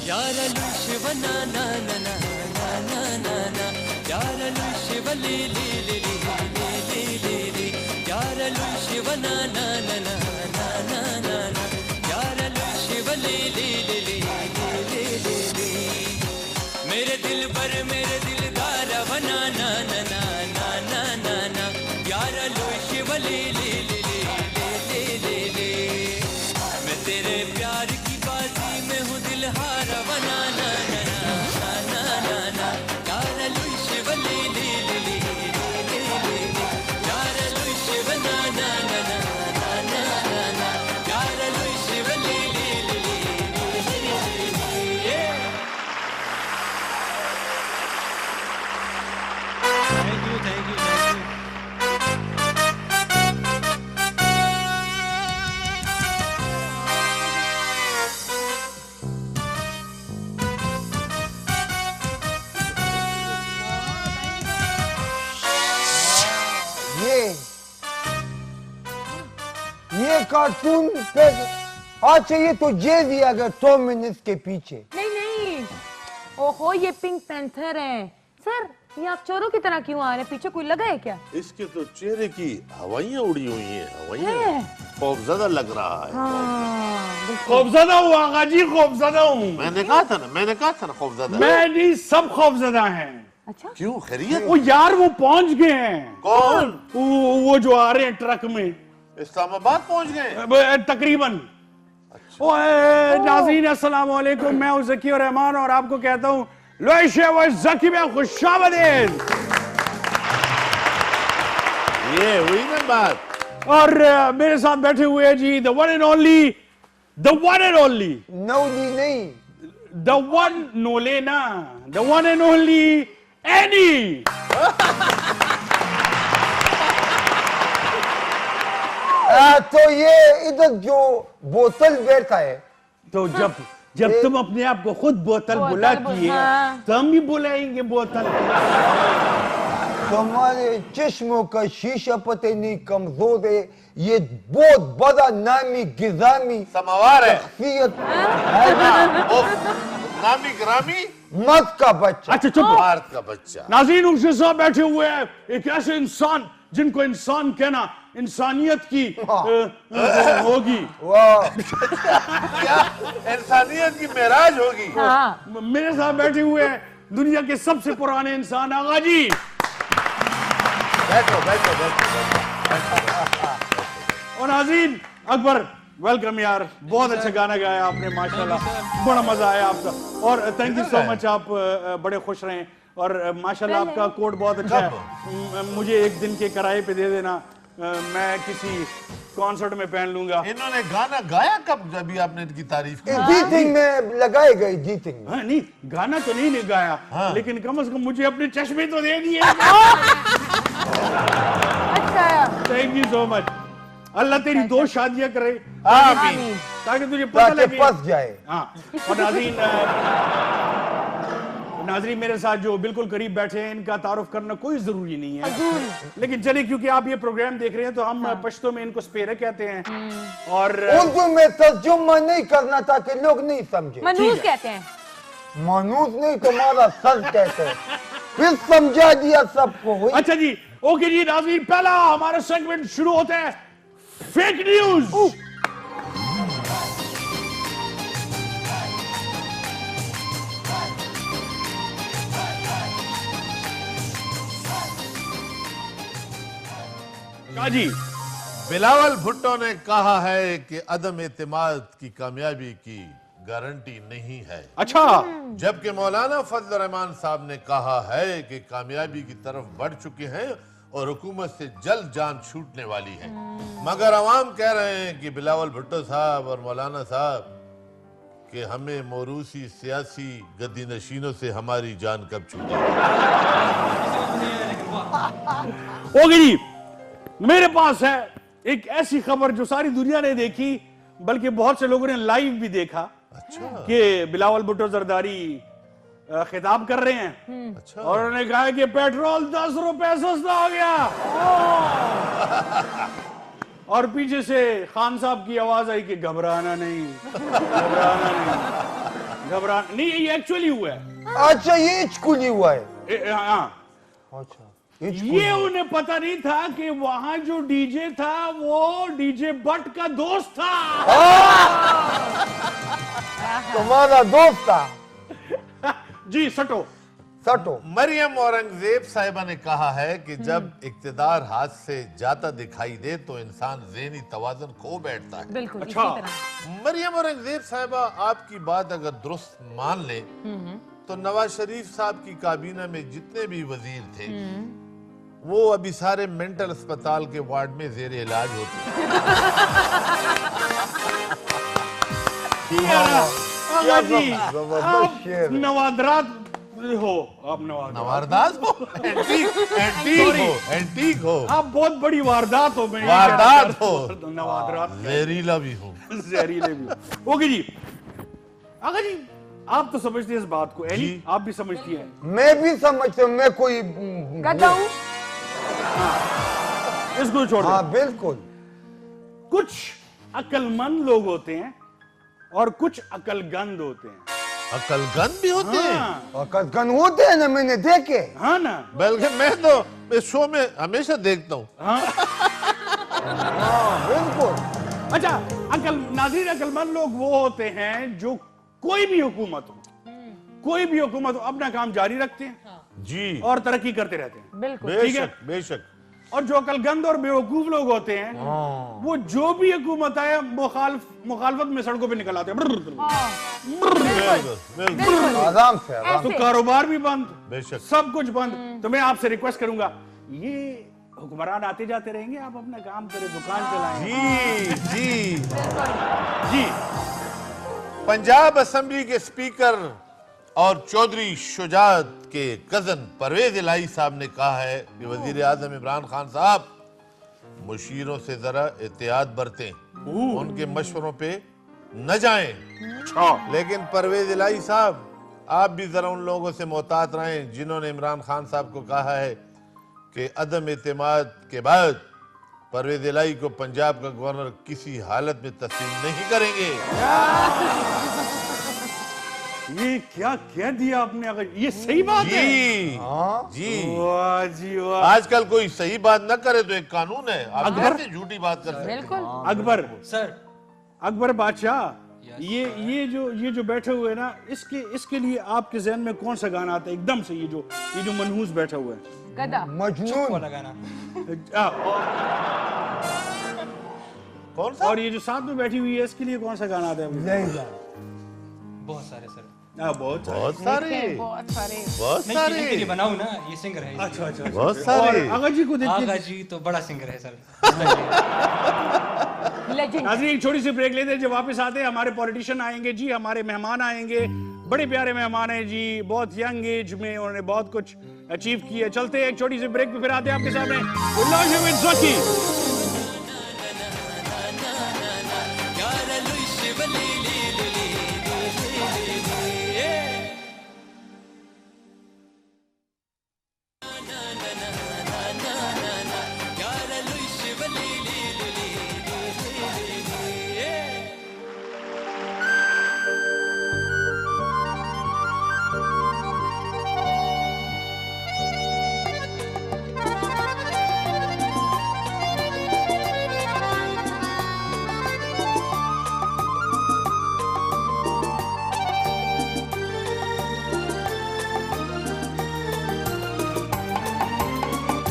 यारलु शिव ना ना ना ना ना ना ना ना यारलु शिव ली ली ली ली ली ली ली यारलु शिव ना ना ना ना ना ना ना ना यारलु शिव ली ली ली ली ली ली ली मेरे दिल पर मेरे दिलदार बना ना ना ना ना ना ना ना यारलु शिव ली ली ली ली ली ली ली मैं तेरे प्यार की बाजी में हूँ दिल हार बना ना ना ना ना ना ना यारलु शिव ली ली ली ली ली ली ली यारलु शिव ना ना ना ना ना ना ना यारलु शिव ली ली ली ली thank you thank you thank you. ये कार्टून पे आज चाहिए तो जे दिया गया 2 मिनट के पीछे। नहीं नहीं, ओहो ये पिंक पैंथर है। सर ये आप चोरों की तरह क्यों आ रहे हैं? पीछे कोई लगा है क्या? इसके तो चेहरे की हवाइयाँ उड़ी हुई हैं, हवाइयाँ है? खौफजदा लग रहा है। हाँ, बिल्कुल। खौफजदा हूँ आगा जी, खौफजदा हूँ। मैंने कहा था ना खौफजदा। मैं नहीं, सब खौफजदा हैं। अच्छा क्यों खैरियत? वो यार वो पहुंच गए हैं। कौन? वो जो आ रहे हैं ट्रक में, इस्लामाबाद पहुंच गए तकरीबन। नाज़रीन अस्सलाम वालेकुम, मैं हूं ज़की और रहमान और आपको कहता हूं लोइशे व ज़की में खुशामदीद। ये हुई ना बात। और मेरे साथ बैठे हुए हैं जी द वन एंड ओनली नौली नहीं, द वन नोले ना, the one and only any. तो ये इधर जो बोतल बैठा है तो जब तुम अपने आप को खुद बोतल बुलाती है हाँ। तो हम भी बुलाएंगे बोतल। तुम्हारे चश्मों का शीशा पते नहीं कमजोर है। ये बहुत बड़ा नामी गिजामी समावार है। शख्सियत है ना। नामी ग्रामी मर्द का बच्चा। अच्छा चुप। भारत का बच्चा। नाज़रीन उनके साथ बैठे हुए हैं एक ऐसे इंसान जिनको इंसान कहना इंसानियत की होगी। वाह, क्या इंसानियत की मेराज होगी। हाँ। मेरे साथ बैठे हुए हैं दुनिया के सबसे पुराने इंसान आगा जी। बैठो बैठो बैठो। और नाज़रीन अकबर, वेलकम यार, बहुत अच्छा गाना गाया आपने माशाल्लाह, बड़ा मजा आया आपका। और थैंक यू सो मच, आप बड़े खुश रहें और माशाल्लाह आपका कोट बहुत अच्छा है। मुझे एक दिन के किराए पे दे देना, मैं किसी कॉन्सर्ट में पहन लूंगा। इन्होंने गाना गाया कब जब भी आपने इनकी तारीफ की? जीटिंग में लगाए गए, जीटिंग में। हाँ, नहीं गाना तो नहीं गाया। हाँ। लेकिन कम से कम मुझे अपने चश्मे तो दे दिए। अच्छा थैंक यू सो मच। अल्लाह तेरी 2 शादियां करे आमीन। ताकि तुझे पता ताकि लगे। फंस जाए। हाँ। और नाज़रीन मेरे साथ जो बिल्कुल करीब बैठे हैं इनका तारुफ करना कोई जरूरी नहीं है, लेकिन चलिए क्योंकि आप ये प्रोग्राम देख रहे हैं तो हम पश्तो में इनको स्पेरे कहते हैं। और उर्दू में तर्जुमा नहीं करना ताकि लोग नहीं समझे। मनूस कहते हैं। मनूस नहीं, तुम्हारा सर कहते हैं। फिर समझा दिया सबको। हुई। अच्छा जी, ओके जी नाज़रीन, पहला हमारा सेगमेंट शुरू होता है फेक न्यूज। जी बिलावल भुट्टो ने कहा है कि अदम एतमाद की कामयाबी की गारंटी नहीं है। अच्छा, जबकि मौलाना फजल रहमान साहब ने कहा है कि कामयाबी की तरफ बढ़ चुके हैं और हुकूमत से जल्द जान छूटने वाली है। मगर अवाम कह रहे हैं कि बिलावल भुट्टो साहब और मौलाना साहब कि हमें मोरूसी सियासी गद्दी नशीनों से हमारी जान कब छूटेगी। ओके जी, मेरे पास है एक ऐसी खबर जो सारी दुनिया ने देखी, बल्कि बहुत से लोगों ने लाइव भी देखा। अच्छा। कि बिलावल भुट्टो जरदारी खिताब कर रहे हैं। अच्छा। और उन्होंने कहा कि पेट्रोल 10 रुपए सस्ता हो गया। और पीछे से खान साहब की आवाज आई कि घबराना नहीं, घबराना नहीं, घबरा नहीं, ये एक्चुअली हुआ है। अच्छा ये इचकुली हुआ है। हाँ, अच्छा ये उन्हें पता नहीं था कि वहां जो डीजे था वो डीजे बट का दोस्त था। तुम्हारा दोस्त था। जी सटो। सटो। मरियम औरंगजेब साहिबा ने कहा है कि जब इक्तिदार हाथ से जाता दिखाई दे तो इंसान ज़हनी तवाज़ुन खो बैठता है। बिल्कुल अच्छा। इसी तरह। मरियम औरंगजेब साहिबा आपकी बात अगर दुरुस्त मान ले तो नवाज शरीफ साहब की काबीना में जितने भी वजीर थे वो अभी सारे मेंटल अस्पताल के वार्ड में जेर इलाज होते हैं। आगा जी, जबरदस्त आप शेर है। नवादरात हो, आप नवारदास हो, एंटीक हो, आप बहुत बड़ी वारदात हो। मैं वारदात हो, नवादरात जहरीला भी हो। जहरीले भी। ओके जी, आगा जी आप तो समझते हैं इस बात को, एनी आप भी समझती हैं? मैं भी समझता हूँ, मैं कोई गधा हूँ। इसको छोड़ दो। हाँ बिल्कुल। कुछ अक्लमंद लोग होते हैं और कुछ अकलगंद होते हैं। अकलगंद भी होते हैं। हाँ, और कदकन होते हैं ना, मैंने देखे। हाँ ना। बल्कि मैं तो इस शो में हमेशा देखता हूँ। हाँ हाँ बिल्कुल। अच्छा, नाज़रीन अकलमंद लोग वो होते हैं जो कोई भी हुकूमत हो अपना काम जारी रखते हैं जी, और तरक्की करते रहते हैं। बिल्कुल। ठीक है। बेशक बेशक। और जो अकलगंद और बेवकूफ लोग होते हैं वो जो भी हुकूमत आए मुखालफत में सड़कों पे निकल आते हैं। बिल्कुल बिल्कुल, आराम से आराम। तो कारोबार भी बंद, बेशक। सब कुछ बंद। तो मैं आपसे रिक्वेस्ट करूंगा, ये हुक्मरान आते जाते रहेंगे, आप अपना काम करें, दुकान चलाएं। जी जी। जी पंजाब असेंबली के स्पीकर और चौधरी शुजात के कजन परवेज इलाही साहब ने कहा है कि वजीर आजम इमरान खान साहब मुशीरों से जरा एहतियात बरतें, उनके मशवरों पे न जाएं। लेकिन परवेज इलाही साहब आप भी जरा उन लोगों से मोहतात रहें जिन्होंने इमरान खान साहब को कहा है कि अदम एतमाद के बाद परवेज इलाही को पंजाब का गवर्नर किसी हालत में तस्लीम नहीं करेंगे। ये क्या कह दिया आपने? अगर ये सही बात है? जी जी। वाह जी वाह। आजकल कोई सही बात न करे तो एक कानून है, आप कैसे झूठी बात कर सकते हैं? बिल्कुल। अकबर सर अकबर बादशाह, ये जो बैठे हुए हैं ना, इसके लिए आपके जहन में कौन सा गाना आता है एकदम से? ये जो मनहूस बैठा हुआ है, गधा। मजनून। वाला गाना। कौन सा? और ये जो साथ में बैठी हुई है इसके लिए कौन सा गाना आता है? लैला। बहुत सारे सर। बहुत सारे। बहुत सारे, बहुत सारे। बहुत नहीं, किसी के सारे, लिए बनाऊं ना, ये सिंगर है। अच्छा अच्छा। बहुत सारे। और आगा जी को आगा देखिए। जी तो बड़ा सिंगर है सर। लेजेंड। नाज़रीन एक छोटी सी ब्रेक लेते हैं, जब वापस आते हैं हमारे पॉलिटिशियन आएंगे जी, हमारे मेहमान आएंगे, बड़े प्यारे मेहमान हैं जी, बहुत यंग एज में उन्होंने बहुत कुछ अचीव किया। चलते हैं एक छोटी सी ब्रेक पे, फिर आते हैं आपके सामने विद ज़की।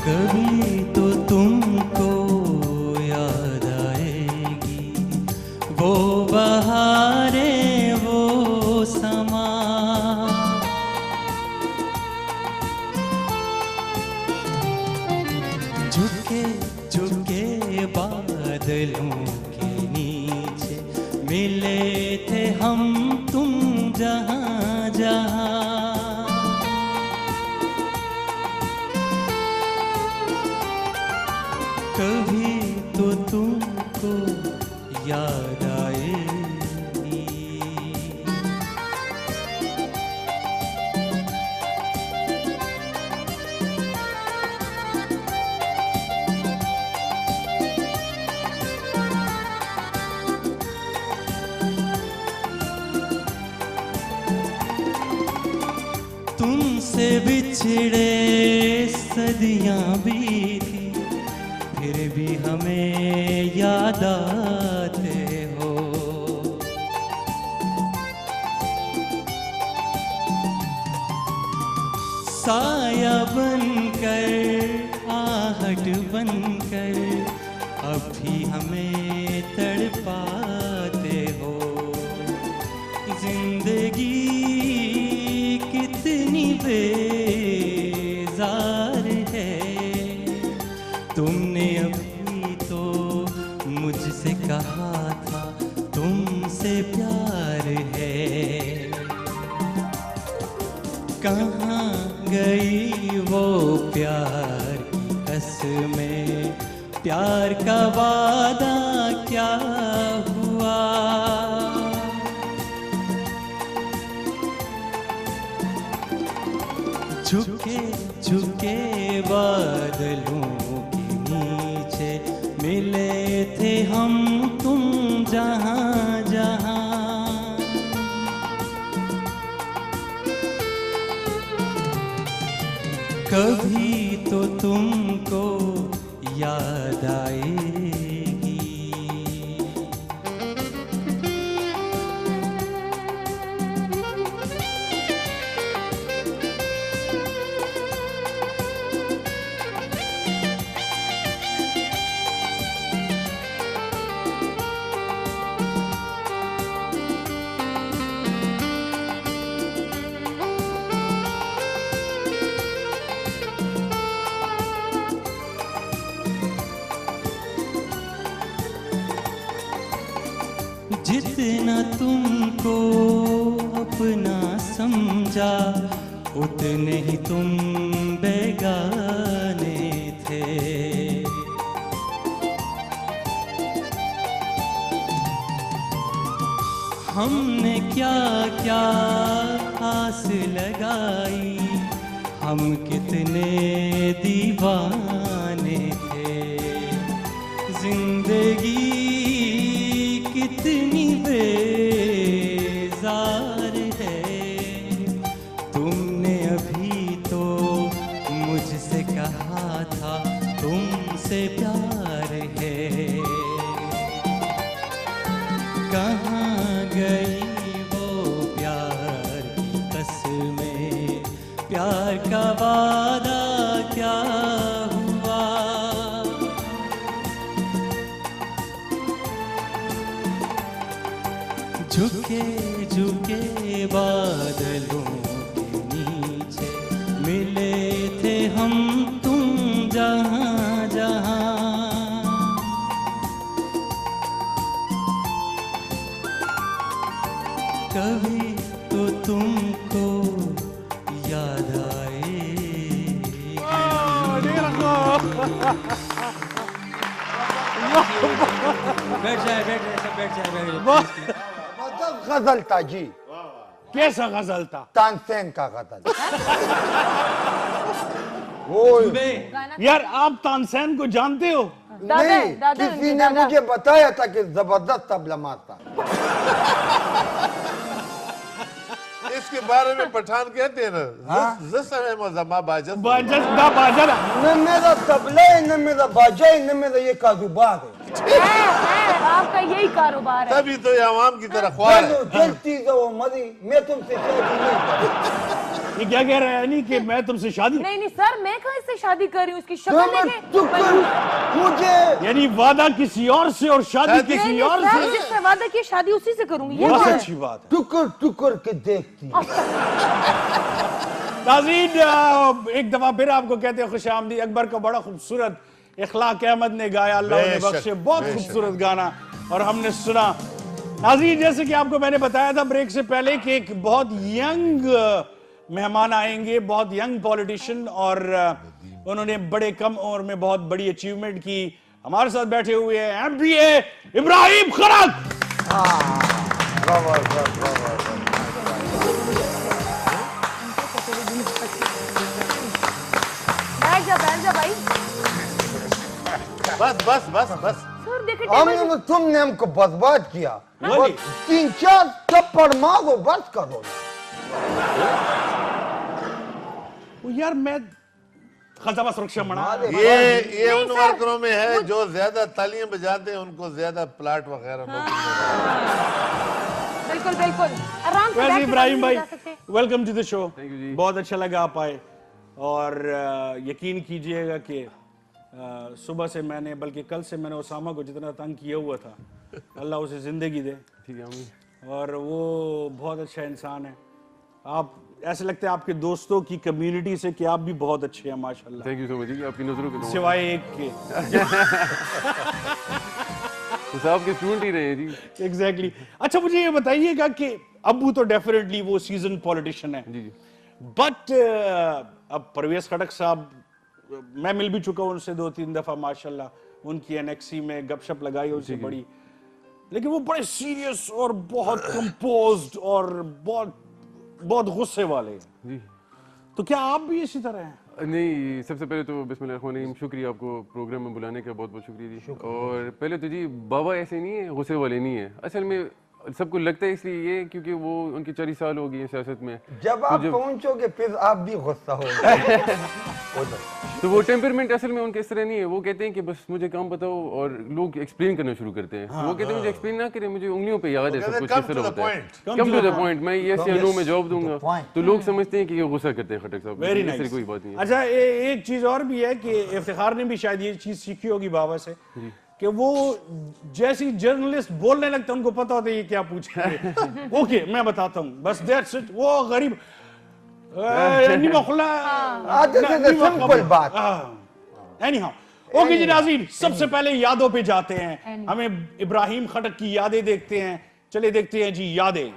कभी तो तुमको याद आएगी वो बहारें, वो समा। झुके झुके बादलों के नीचे मिले थे हम तुम जहां जहां। कभी तो तुमको याद आएगी। तुमसे बिछड़े सदियां बीती, फिर भी हमें याद आते हो। साया बनकर आहट बनकर अब भी हमें तड़पाते हो। जिंदगी कितनी बेजार है, तुमने अभी तो मुझसे कहा था तुमसे प्यार है। कहाँ गई वो प्यार की कसमें, प्यार का वादा क्या हुआ। झुके झुके बादलों के नीचे मिले थे हम तुम जहाँ जहाँ। कभी तो तुमको याद आएगी। जितना तुमको अपना समझा, उतने ही तुम बेगाने थे। हमने क्या क्या आस लगाई, हम कितने दीवाने थे। जिंदगी कितनी बेजार है, तुमने अभी तो मुझसे कहा था तुमसे प्यार है। कहाँ गई वो प्यार की कसमें, प्यार का वादा क्या हुआ। झुके झुके बादलों के नीचे मिले थे हम तुम जहाँ जहाँ। कभी तो तुमको याद आएगी। बैठ जाए सब बैठ जाए। गजल था जी, कैसा गजल था? तानसेन का गजल। वो यार आप तानसेन को जानते हो? नहीं, किसी ने मुझे बताया था कि जबरदस्त तबला मारता। इसके बारे में पठान कहते हैं ना, बाजत बाजत दा बाजा ना। न मेरा तबला है, न मेरा बाजा है, न मेरा ये कारोबार है। आपका यही कारोबार है। तभी तो ये आवाम की तरह ख्वार है। चलो जलती जाओ मरी, मैं तुमसे शादी नहीं करूँ। ये क्या कह रहा है यानी कि मैं तुमसे शादी? नहीं सर, मैं कहाँ इससे शादी कर रही हूँ? उसकी शक्ल देखे मुझे यानी वादा किसी और से और शादी किसी और से। जिससे वादा की शादी उसी से करूंगी। ये बहुत बात है। अच्छी बात है। टुकर टुकर के देखती। नाज़रीन, एक दफा फिर आपको कहते हैं खुशामदी। अकबर का बड़ा खूबसूरत इखलाक अहमद ने गाया, अल्लाह ने बख्शे, बहुत खूबसूरत गाना और हमने सुना। नाज़रीन, जैसे कि आपको मैंने बताया था ब्रेक से पहले कि एक बहुत यंग मेहमान आएंगे, बहुत यंग पॉलिटिशियन, और उन्होंने बड़े कम उम्र में बहुत बड़ी अचीवमेंट की। हमारे साथ बैठे हुए हैं MBA इब्राहिम खरक। बैठ जा भाई। बस सर देखे हमने तुमने हमको बर्बाद किया। वही। 3-4 थप्पड़ मारो, बस करो। वो यार मैं खजाबा सुरक्षा मना ये उन वर्करों में है जो ज्यादा तालियां बजाते हैं, उनको ज्यादा प्लाट वगैरह बिल्कुल बिल्कुल आराम से वैसे बैठ के इब्राहिम भाई जा सकते हैं। Welcome to the show. Thank you जी। बहुत अच्छा लगा आप आए और यकीन कीजिएगा कि सुबह से मैंने बल्कि कल से मैंने उसामा को जितना तंग किया हुआ था, अल्लाह उसे जिंदगी दे। ठीक है आमीन। और वो बहुत अच्छा इंसान है। आप ऐसे लगता है आपके दोस्तों की कम्युनिटी से कि आप भी बहुत अच्छे हैं माशाल्लाह, थैंक यू सो मच जी, आपकी नजरों के सिवाय एक के। तो साहब के स्टूडेंट ही रहे हैं जी। एग्जैक्टली अच्छा मुझे ये बताइएगा कि अब्बू तो डेफिनेटली वो सीजन पॉलिटिशियन है, जी जी बट अब परवेज खटक साहब मैं मिल भी चुका हूं उनसे 2-3 दफा माशाल्लाह, उनकी एनएक्सी में गपशप लगाई उनसे बड़ी, लेकिन वो बड़े सीरियस और बहुत कंपोज्ड और बहुत गुस्से वाले हैं। जी। तो क्या आप भी इसी तरह हैं? नहीं, सबसे पहले तो बिस्मिल्लाहिर्रहमानिर्रहीम, शुक्रिया आपको प्रोग्राम में बुलाने का, बहुत बहुत शुक्रिया जी। और पहले तो जी बाबा ऐसे नहीं है, गुस्से वाले नहीं है। असल में सबको लगता है इसलिए ये क्योंकि वो उनकी 40 साल हो गई है सियासत में। जब आप पहुंचोगे फिर आप भी गुस्सा होगे। तो वो टेम्परमेंट असल में उनके इस तरह नहीं है। वो कहते हैं कि बस मुझे काम बताओ, और लोग एक्सप्लेन करना शुरू करते हैं। वो कहते हैं मुझे एक्सप्लेन ना करें, मुझे उंगलियों पे याद है सब कुछ किस तरह होता है। कम टू द पॉइंट, मैं यस या नो में जवाब दूंगा, तो लोग समझते हैं कि ये गुस्सा करते हैं खटक साहब। वेरी इस तरह नाइस। कोई बात नहीं है। अच्छा एक चीज और भी है कि इफ्तिखार ने भी शायद ये चीज सीखी होगी बाबा से कि वो जैसी जर्नलिस्ट बोलने लगते हैं उनको पता होता है ये क्या पूछेंगे। ओके मैं बताता हूँ, बस दैट्स इट। वो गरीब सिंपल बात। एनीहाउ ओके जी नाज़रीन, सबसे पहले यादों पे जाते हैं, हमें इब्राहिम खटक की यादें देखते हैं। चले देखते हैं जी यादें।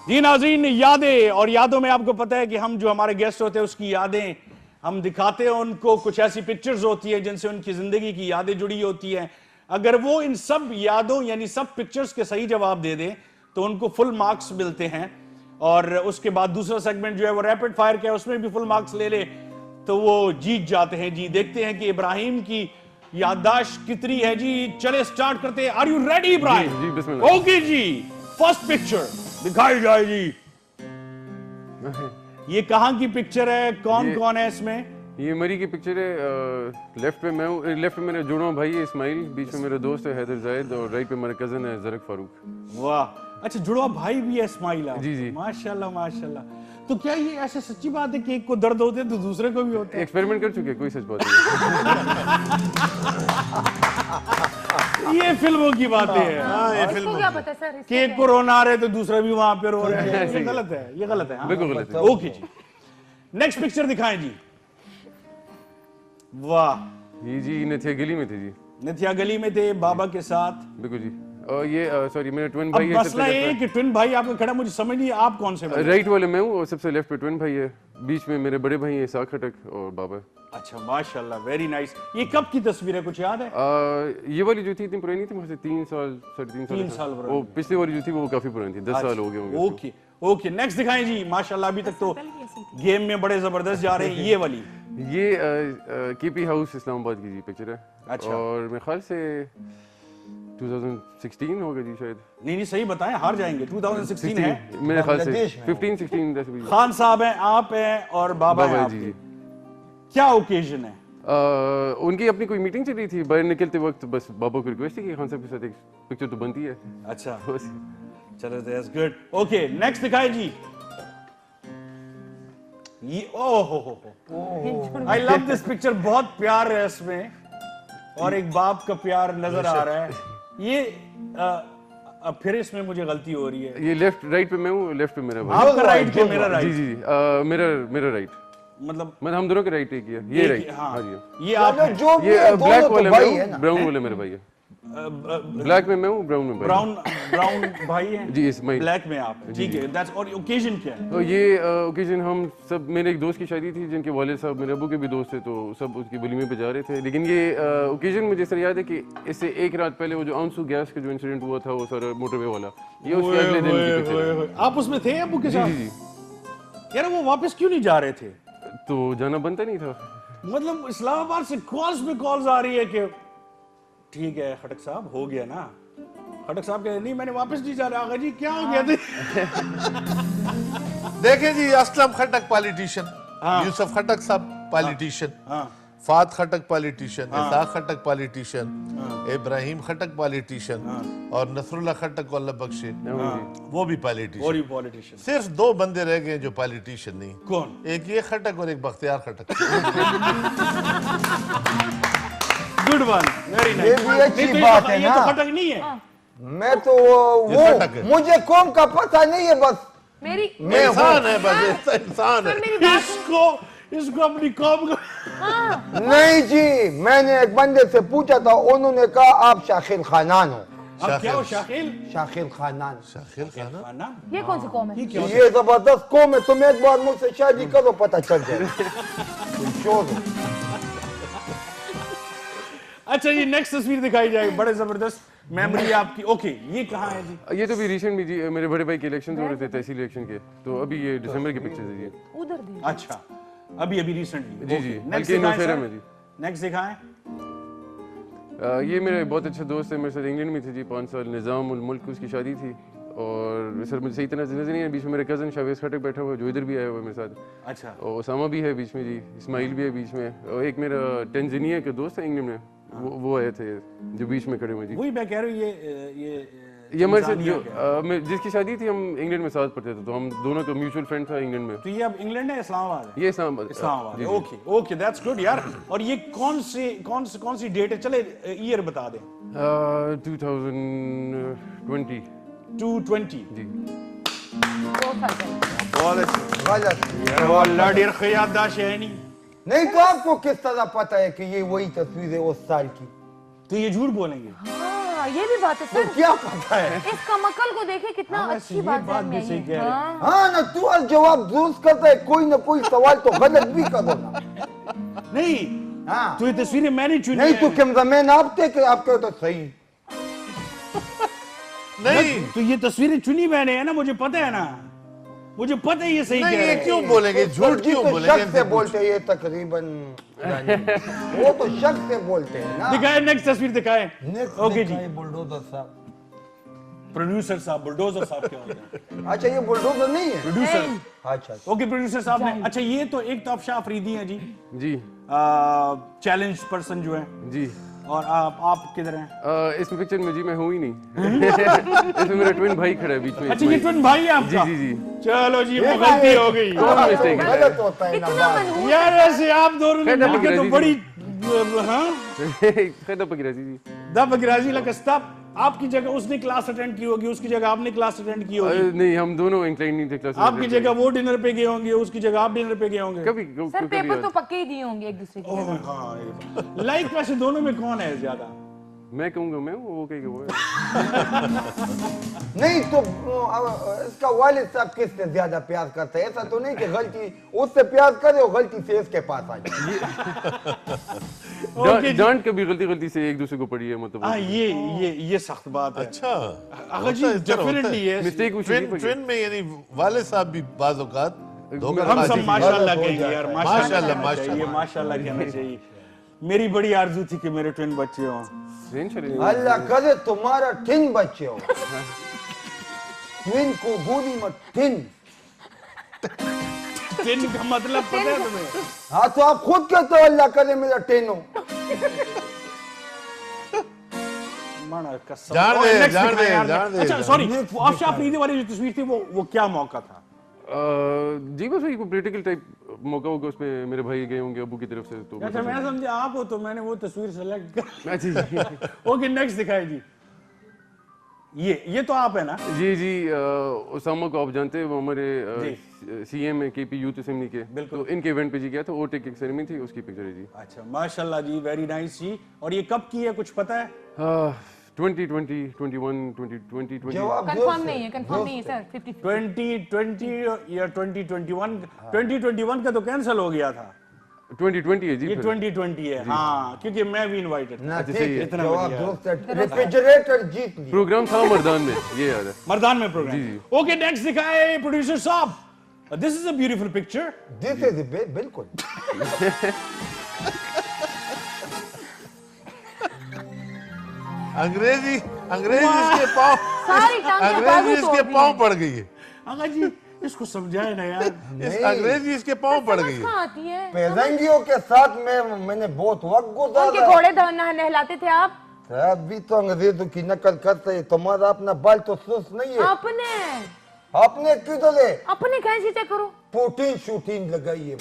जी नाज़रीन, यादें। और यादों में आपको पता है कि हम जो हमारे गेस्ट होते हैं उसकी यादें हम दिखाते हैं उनको। कुछ ऐसी पिक्चर्स होती है जिनसे उनकी जिंदगी की यादें जुड़ी होती हैं। अगर वो इन सब यादों यानी सब पिक्चर्स के सही जवाब दे दें तो उनको फुल मार्क्स मिलते हैं। और उसके बाद दूसरा सेगमेंट जो है वो रैपिड फायर का है, उसमें भी फुल मार्क्स ले ले तो वो जीत जाते हैं। जी देखते हैं कि इब्राहिम की याददाश्त कितनी है। जी चले स्टार्ट करते हैं। Are you ready Ibrahim? जी, बिस्मिल्लाह। ओके जी, फर्स्ट पिक्चर दिखाई जाए जी। ये कहां की पिक्चर है? कौन कौन है इसमें? ये मरी की पिक्चर है। लेफ्ट पे मैं हूँ, लेफ्ट पे मेरा जुड़वा भाई है इस्माइल, बीच में मेरा दोस्त है हैदर जायद, और राइट पे मेरा कजन है जरक फारूक। वाह, अच्छा जुड़वा भाई भी है इस्माइल। जी, जी। माशाल्लाह माशाल्लाह। तो क्या ये ऐसे सच्ची बात है कि एक को दर्द होते हैं तो दूसरे को भी होता है? एक्सपेरिमेंट कर चुके हैं, कोई सच बात नहीं। ये फिल्मों की बातें हैं। इसको क्या पता सर? कि एक को रोना आ रहा है तो दूसरा भी वहां पे रो रहा है। ये गलत है, ये गलत है। हाँ? बिल्कुल गलत है। ओके जी, नेक्स्ट पिक्चर दिखाएं जी। वाह, ये जी नथिया गली में थे जी। नथिया गली में थे बाबा के साथ। बिल्कुल जी। और ये सॉरी मेरा ट्विन अब भाई है। मसला ये है कि ट्विन भाई आपका खड़ा, मुझे समझ नहीं आप कौन से भाई? राइट वाले मैं हूँ और सबसे लेफ्ट पे ट्विन भाई है, बीच में मेरे बड़े भाई है साख खटक और बाबा। अच्छा माशाल्लाह, वेरी नाइस। ये कब की तस्वीर है, कुछ याद है? ये वाली जो थी इतनी पुरानी थी, मुझसे 3 साल 3.5 साल। 3 साल वो पिछली वाली जो थी वो काफी पुरानी थी, 10 साल हो गए होंगे। ओके ओके, नेक्स्ट दिखाएं जी। माशाल्लाह अभी तक तो गेम में बड़े जबरदस्त जा रहे हैं। ये वाली ये केपी हाउस इस्लामाबाद की जी पिक्चर है। अच्छा। और मेरे ख्याल से 2016 होगा जी शायद। नहीं नहीं सही बताएं, हार जाएंगे। 2016 है मेरे ख्याल से बांग्लादेश में 15-16 जैसे भी। खान साहब हैं, आप हैं और बाबा हैं बाबा आपके। जी जी। क्या ओकेजन है? उनकी अपनी कोई मीटिंग चल रही थी, बाहर निकलते वक्त बस बाबा को रिक्वेस्ट थी कि खान साहब के साथ एक पिक्चर तो बनती है। अच्छा बस। चलो दैट्स गुड। ओके नेक्स्ट दिखाएं जी। ये ओहो आई लव दिस पिक्चर, बहुत प्यार है इसमें और एक बाप का प्यार नजर आ रहा है। ये अब फिर इसमें मुझे गलती हो रही है। ये लेफ्ट राइट पे मैं हूँ, लेफ्ट पे मेरा भाई। आपका राइट के मेरा जी राइट, जी जी। मेरा राइट, मतलब मतलब हम दोनों के राइट एक ही है। ये राइट, हाँ जी। ये आप हैं। जो भी ये है, ब्लैक दोनों वाले तो भाई में है हूँ, ना। ब्राउन वाले मेरे भाई है। ब्लैक में मैं हूँ, ब्राउन में भाई। ब्राउन भाई हैं जी, इस्माइल। ब्लैक में आप, ठीक है। दैट्स और ओकेजन क्या है? तो ये ओकेजन हम सब, मेरे एक दोस्त की शादी थी जिनके वालिद साहब मेरे अबू के भी दोस्त थे, तो सब उसकी वलीमे पे जा रहे थे। लेकिन ये ओकेजन मुझे सर याद है कि इससे एक रात पहले वो जो आंसू गैस का जो इंसिडेंट हुआ था, वो सारा मोटरवे वाला, ये उसके अगले दिन की पिक्चर है। आप उसमें थे अबू के जी साथ? जी जी। यार वो वापस क्यों नहीं जा रहे थे? तो जाना बनता नहीं था। मतलब इस्लामाबाद से कॉल्स पे कॉल्स आ रही है कि ठीक है खटक साहब हो गया ना। खटक साहब कहते नहीं मैंने वापस नहीं जा रहा। आगा जी क्या हो गया थे? देखें जी, असलम खटक पॉलिटिशियन, यूसुफ खटक साहब पॉलिटिशियन, फात खटक पॉलिटिशियन, इसाक खटक पॉलिटिशियन, इब्राहिम खटक पॉलिटिशियन और नसरुल्लाह खटक को अल्लाह बख्शे वो भी पॉलिटिशियन। सिर्फ 2 बंदे रह गए जो पॉलिटिशियन नहीं। कौन? एक ये खटक और एक Bakhtiyar Khattak. Good one, very nice. ये भी अच्छी बात है ये ना। तो खटक नहीं है। मैं तो वो मुझे कौम का पता नहीं है, बस मेरी मैं इंसान है, बस इंसान है। मेरी बात इसको अपनी कौम को नहीं जी। मैंने एक बंदे से पूछा था, उन्होंने कहा आप शाकिल खानान हो। अब क्या हो शाकिल? शाकिल खानान। शाकिल खाना खाना? ये कौन सी कौम है? ये जबरदस्त कौम है। तुम एक बार मुझसे शादी करो, पता चल जाए। अच्छा ये नेक्स्ट तस्वीर दिखाई जाएगी, बड़े जबरदस्त मेमोरी आपकी। ओके ये कहाँ है जी? ये तो भी रिसेंट में जी मेरे बड़े भाई के इलेक्शन हो रहे थे, तहसील इलेक्शन के, तो अभी ये दिसंबर की पिक्चर्स है जी। उधर दे। अच्छा अभी रिसेंटली। जी, जी, नेक्स्ट हल्के नौशहरा में जी। नेक्स्ट दिखाएं। ये मेरा बहुत अच्छा दोस्त है, मेरे साथ इंग्लैंड में थे जी 5 साल। निज़ाम उल मुल्क उसकी शादी थी और सर मुझे सही तरह से नजर नहीं है। बीच में मेरा कज़न शावेज खटक बैठा हुआ है जो इधर भी आया हुआ है मेरे साथ। अच्छा और ओसामा भी है बीच में जी, इस्माइल भी है बीच में, और एक मेरा टेंजानिया के दोस्त है इंग्लैंड में, वो आए थे जो बीच में खड़े हुए जी। वही मैं कह रहा हूँ ये हमारे साथ जो जिसकी शादी थी, हम इंग्लैंड में साथ पढ़ते थे, तो हम दोनों का म्यूचुअल फ्रेंड था इंग्लैंड में। तो ये अब इंग्लैंड है इस्लामाबाद है? ये Islamabad Islamabad. Okay okay that's good यार। और ये कौन सी डेट है? चले ईयर बता दें। 2020 220 जी। बहुत अच्छी। गलत। वो लड़ियर ख्यादाश है नहीं तो आपको किस तरह पता है कि ये वही तस्वीर है उस साल की? तो ये झूठ बोलेंगे? हाँ ये भी बात है तो सर। क्या पता है? इस कमकल को देखे कितना हाँ, अच्छी ये बात बात भी सही कह रहे हैं। हाँ ना, तू आज जवाब दुरुस्त करता है, कोई ना कोई सवाल तो गलत भी कर दो ना। नहीं हाँ तो ये तस्वीरें मैंने चुनी नहीं है। तो कैमरामैन आपते कि आपके तो सही। नहीं तो ये तस्वीरें चुनी मैंने है ना, मुझे पता है ना, मुझे पता है ये सही कह नहीं, रहे ये हैं। क्यों बोलेंगे? झूठ जी क्यों तो बोलेंगे? शक से बोलते हैं ये तकरीबन यानी, वो तो शक से बोलते हैं ना। दिखाए नेक्स्ट तस्वीर दिखाए। ओके जी। बुलडोजर साहब। प्रोड्यूसर साहब, बुलडोजर साहब क्या होते हैं? अच्छा ये बुलडोजर नहीं है? प्रोड्यूसर। अच्छा ओके प्रोड्यूसर साहब ने। अच्छा ये तो एक तो अफशाह अफरीदी हैं जी, जी चैलेंज पर्सन जो है, जी। और आप किधर हैं? इस पिक्चर में जी मैं हूँ ही नहीं। इसमें मेरा ट्विन भाई खड़ा है बीच में। अच्छा ये ट्विन भाई है आपका? जी जी जी। चलो जी वो गलती हो गई। कौन मिस्टेक है? गलत होता है ना इतना बात। मनहूस यार ऐसे आप दोनों ने खैर, मिलके तो जी, बड़ी हाँ खैर पकड़ाजी जी। दब गिराजी लगा स्टॉप। आपकी जगह उसने क्लास अटेंड की होगी, उसकी जगह आपने क्लास अटेंड की होगी। नहीं हम दोनों इंक्लाइन नहीं थे क्लास में। आपकी जगह वो डिनर पे गए होंगे, उसकी जगह आप डिनर पे गए होंगे। कभी सर पेपर तो पक्के ही दिए होंगे एक दूसरे के। हाँ लाइक वैसे दोनों में कौन है ज्यादा? मैं कहूँगा मैं हूँ, वो कहेगा वो है। नहीं तो इसका वालिद साहब किससे ज्यादा प्यार करते हैं? ऐसा तो नहीं कि गलती उससे प्यार करे और गलती से इसके पास आ जाए। डांट कभी गलती से एक दूसरे को पड़ी है मतलब। हाँ ये सख्त बात है। अच्छा अगर जी डेफिनेटली है मिस्टेक ट्विन में यानी वाले साहब भी बाज औकात हम सब माशाल्लाह कहेंगे यार, माशाल्लाह, माशाल्लाह माशाल्लाह कहना चाहिए। मेरी बड़ी आरज़ू थी कि मेरे ट्विन बच्चे हों। अल्लाह करे तुम्हारा ट्विन बच्चे हो। ट्विन को गोदी मत ट्विन। ट्विन का मतलब पता है तुम्हें? हाँ तो आप खुद कहते हो अल्लाह करे मेरा ट्विन हो। जान दे। अच्छा सॉरी, अफशाह अफरीदी वाली जो तस्वीर थी वो क्या मौका था? जी बस वही पॉलिटिकल टाइप मौका होगा, उसमें मेरे भाई गए होंगे अबू की तरफ से तो। अच्छा मैं समझा आप हो तो मैंने वो तस्वीर सेलेक्ट कर। अच्छा ओके नेक्स्ट दिखाए जी। ये तो आप है ना? जी जी। ओसामा को आप जानते हैं, वो हमारे सीएम है केपी यूथ असेंबली के। तो इनके इवेंट पे जी गया था, ओवरटेक एक सेरेमनी थी, उसकी पिक्चर है जी। अच्छा माशाल्लाह जी, वेरी नाइस जी। और ये कब की है कुछ पता है? 2020, 21, 2020, 20। कंफर्म नहीं है सर। 50 2020 या 2021 का तो कैंसिल हो गया था। 2020 है जी। ये 2020 है हाँ, क्योंकि मैं भी इनवाइटेड ना था। ठीक है, इतना जवाब बढ़िया। दोस्त रेफ्रिजरेटर जीत लिया। प्रोग्राम था मर्दान में, ये याद है। मर्दान में प्रोग्राम। जी, जी। ओके नेक्स्ट दिखाए प्रोड्यूसर साहब। This is a beautiful picture. This is बिल्कुल अंग्रेजी इसके पाँव सारी टांगें अंग्रेजी बाजू इसके तोड़ पाँव दी। पड़ गई है। आगा जी इसको समझाए ना यार। अंग्रेजी इसके पाँव पड़ गई है। कहाँ आती है? पेरंगियों के साथ मैंने बहुत वक्त उनके गुजारा। घोड़े नहलाते थे आप? अभी तो अंग्रेजों की नकल करते हैं, तुम्हारा अपना बाल तो सुस्त नहीं है। आपने किधर है? अपने कैसे चेक करो। प्रोटीन शूटिंग लगाई है।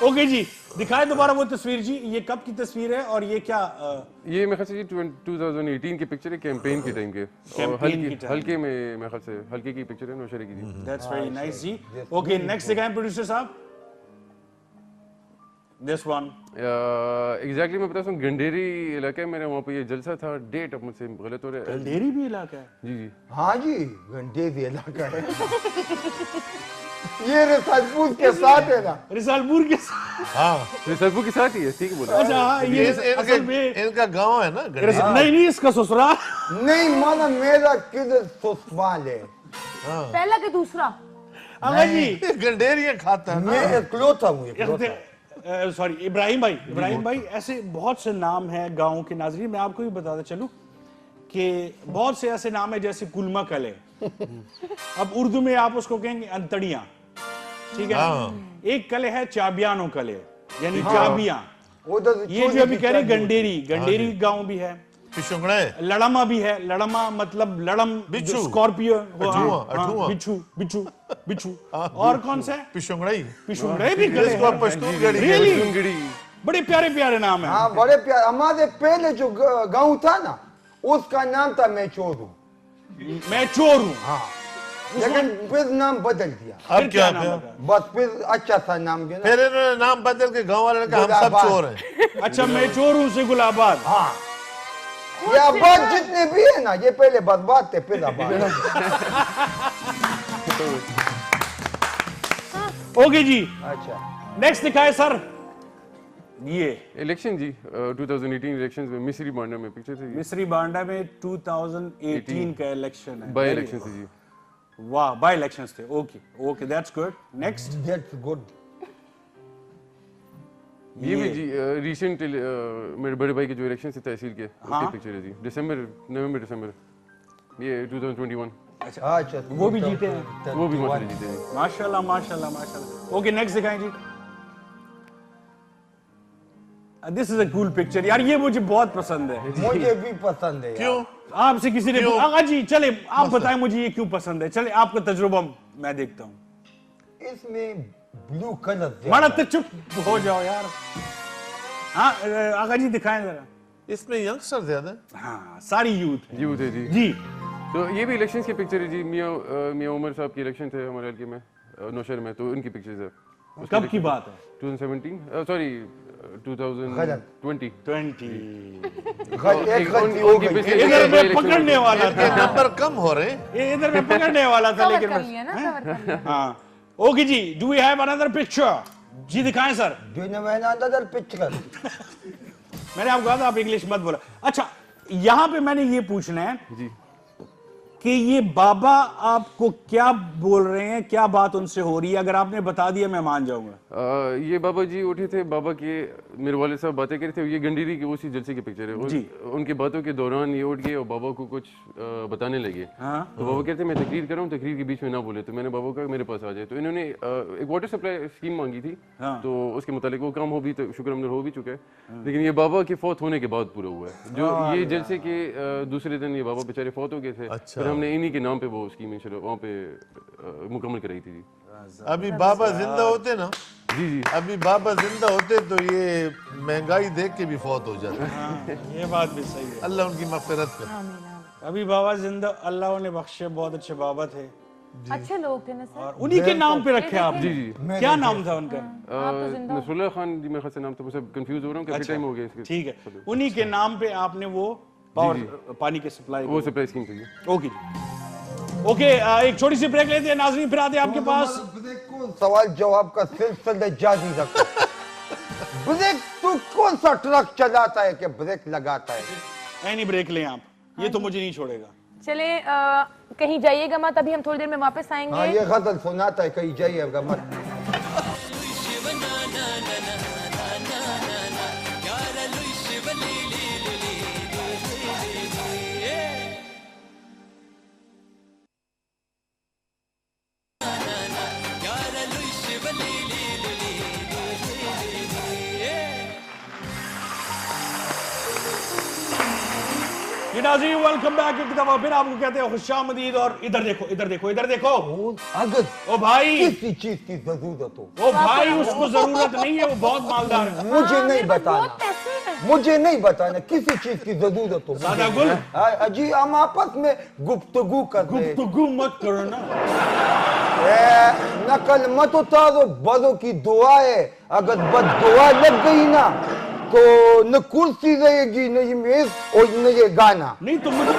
ओके जी, दिखाए दोबारा वो तस्वीर जी। ये कब की तस्वीर है और ये क्या ये मेरे ख्याल से जी 2018 की पिक्चर है, कैंपेन के टाइम के, और हल्के में मेरे ख्याल से हल्के की पिक्चर है, नौशहरे की जी। दैट्स वेरी नाइस जी। ओके नेक्स्ट दिखाएं प्रोड्यूसर साहब। दिस वन एग्जैक्टली मैं बताता हूँ, गंडेरी इलाका है मेरे, वहाँ पे ये जलसा था। डेट अब मुझसे गलत हो रहा है। अंधेरी भी इलाका है। जी जी हाँ जी, गंडेरी इलाका है। ये रिसालपुर के साथ है ना? रिसालपुर के साथ। हाँ रिसर्व के साथ ही है, ठीक है बोला। अच्छा हाँ, ये असल में इनका गांव है ना गंडेरी। नहीं इसका ससुराल। नहीं माना, मेरा किधर ससुराल है। पहला के दूसरा? आगा जी गंडेरिया खाता है मैं ना। इकलौता हूँ। सॉरी इब्राहिम भाई ऐसे बहुत से नाम हैं गाँव के। नाजरीन मैं आपको भी बताता चलूं कि बहुत से ऐसे नाम है जैसे कुलमा कल है। अब उर्दू में आप उसको कहेंगे अंतड़ियां, ठीक है। एक कले है चाबियानो कले, यानी चाबियां। उधर ये जो अभी कह रहे गंडेरी गांव भी है। पिशुंगड़े लड़मा भी है। लड़मा मतलब लड़म, बिच्छू। स्कॉर्पियो, अठुआ। बिच्छू। और कौन सा है? पिशुंगड़े पिशुंगड़े भी कले इसको हैं। पश्तून गढ़ी Really? बड़े प्यारे प्यारे नाम है। हाँ बड़े प्यारे। हमारे पहले जो गांव था ना, उसका नाम था मैं चोर हूँ। मैं चोर हूँ। हाँ, लेकिन फिर नाम बदल दिया। अब क्या नाम है? लगा? बस फिर अच्छा सा नाम दिया। फिर इन्होंने नाम बदल के गांव वाले ने कहा हम सब गुलाबाद। चोर हैं। अच्छा मैं चोर हूँ से गुलाबाद। हाँ, ये आबाद जितने भी है ना, ये पहले बर्बाद थे फिर आबाद। ओके जी अच्छा नेक्स्ट दिखाए सर। ये इलेक्शन जी 2018 इलेक्शंस में मिस्री बांडा में पिक्चर थी। मिस्री बांडा में 2018 का इलेक्शन है। बाय इलेक्शन थी जी। वाह बाय इलेक्शंस थे। Okay that's good. Next that's good. ये भी जी रिसेंट मेरे बड़े भाई के जो इलेक्शन थे तहसील के, उसकी पिक्चर है जी। नवंबर ये 2021। अच्छा वो भी जीते हैं। वो भी माशाल्लाह जीते हैं। माशाल्लाह। ओके नेक्स्ट दिखाएं जी। This is a cool picture यार, ये मुझे बहुत पसंद है। मुझे भी पसंद है। क्यों? आपसे किसी ने आगा जी चले आप बताएं मुझे ये क्यों पसंद है। चले आपका तजुर्बा मैं देखता हूँ। इसमें ब्लू कलर बड़ा तो चुप हो जाओ यार। हाँ आगा जी दिखाएं जरा। इसमें यंगस्टर ज्यादा है। हाँ सारी यूथ है। यूथ है जी। जी तो ये भी इलेक्शंस की पिक्चर है जी। मियां उमर साहब के इलेक्शन थे हमारे हल्के में, नौशहर में, तो उनकी पिक्चर्स है। कब की बात है? 2017 सॉरी 2020। 20 एक गलती हो गई। इधर मैं पकड़ने वाला इनके था। नंबर कम हो रहे हैं। इधर मैं पकड़ने वाला था कवर लेकिन कर लिया ना, कवर कर लिया। हाँ ओके जी। Do we have another picture? जी दिखाएं सर। Another picture. मैंने आपको कहा था आप इंग्लिश मत बोला। अच्छा यहाँ पे मैंने ये पूछना है जी कि ये बाबा आपको क्या बोल रहे हैं, क्या बात उनसे हो रही है? अगर आपने बता दिया मैं मान जाऊंगा। ये बाबा जी उठे थे, बाबा के मेरे वाले साहब बातें कर रहे थे। ये गंडीरी की उसी जलसे की पिक्चर है। जी। उनकी बातों के दौरान ये उठ गए और बाबा को कुछ बताने लगे। हाँ। तो बाबा कहते हैं मैं तकरीर कर रहा हूँ, तकरीर के बीच में ना बोले। तो मैंने बाबा का मेरे पास आ जाए। तो इन्होंने एक वाटर सप्लाई स्कीम मांगी थी। हाँ। तो उसके मुतालिक वो काम हो भी, तो शुक्र हमने हो भी चुका है। लेकिन ये बाबा के फौत होने के बाद पूरा हुआ है। जो ये जलसे के दूसरे दिन ये बाबा बेचारे फौत हो गए थे। अच्छा। फिर हमने इन्हीं के नाम पे वो स्कीम वहाँ पे मुकम्मल कराई थी जी। अभी बाबा जिंदा होते ना, जी जी अभी बाबा जिंदा होते तो ये महंगाई देख के भी फौत हो जाते। हाँ, ये बात भी सही है। अल्लाह उनकी मगफिरत करे। अभी बाबा जिंदा, अल्लाह ने बख्शे, बहुत अच्छे बाबा थे अच्छे लोग थे ना सर। और उन्हीं के नाम पे रखे आप। जी जी। क्या नाम था उनका? आप तो जिंदा हो। नसरुल्लाह खान जी मेरे ख्याल से नाम, तो मुझे कंफ्यूज हो रहा हूँ, काफी टाइम हो गया इसके। ठीक है, उन्हीं के नाम पे आपने वो पावर पानी के सप्लाई वो सप्लाई स्कीम थी। ओके ओके एक छोटी सी ब्रेक लेते हैं नाजरीन, फिर आते हैं आपके पास। सवाल जवाब का सिलसिला जारी रखो। ब्रेक तू कौन सा ट्रक चलाता है कि ब्रेक लगाता है? नहीं ब्रेक लें आप, ये तो मुझे नहीं छोड़ेगा। चले कहीं जाइएगा मत, अभी हम थोड़ी देर में वापस हाँ, आएंगे। ये गजल सुनाता है कहीं जाइएगा मत। नाज़रीन वेलकम बैक एक दफा फिर आपको कहते हैं खुशामदीद। और इधर देखो इधर देखो इधर देखो। अगर ओ भाई किसी चीज की जरूरत हो, ओ भाई उसको जरूरत नहीं है, वो बहुत मालदार है। मुझे नहीं मेरे पास बताना, बहुत पैसे हैं। मुझे नहीं बताना किसी चीज की जरूरत हो। सादा गुल जी हम आपस में गुफ्तगू कर रहे हैं। गुफ्तगू मत करो ना। नकल मत उतारो, बड़ों की दुआ है, अगर बद दुआ लग गई ना तो न कुर्सी रहेगी न ये मेज और न ये गाना। नहीं तो मुझे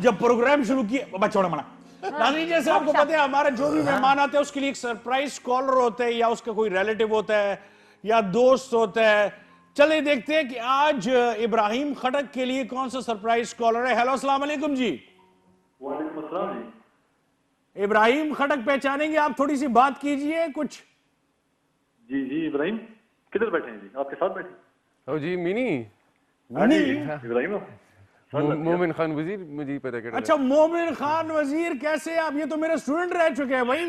जब प्रोग्राम शुरू किया छोड़ा मना नाज़रीन, जैसे आपको पता है हमारे जो भी मेहमान आते हैं उसके लिए एक सरप्राइज कॉलर होता है, या उसका कोई रिलेटिव होता है या दोस्त होता है। चलिए देखते हैं कि आज इब्राहिम खटक के लिए कौन सा सरप्राइज कॉलर है। हेलो अस्सलाम वालेकुम जी। वालेकुम अस्सलाम जी। इब्राहिम खटक पहचानेंगे आप? थोड़ी सी बात कीजिए कुछ। जी जी इब्राहिम किधर बैठे हैं जी? आपके साथ बैठे? ओ जी मिनी इब्राहिम मोमिन खान वजीर, मुझे पता कर। अच्छा मोमिन खान वजीर, कैसे आप? ये तो मेरे स्टूडेंट रह चुके हैं भाई।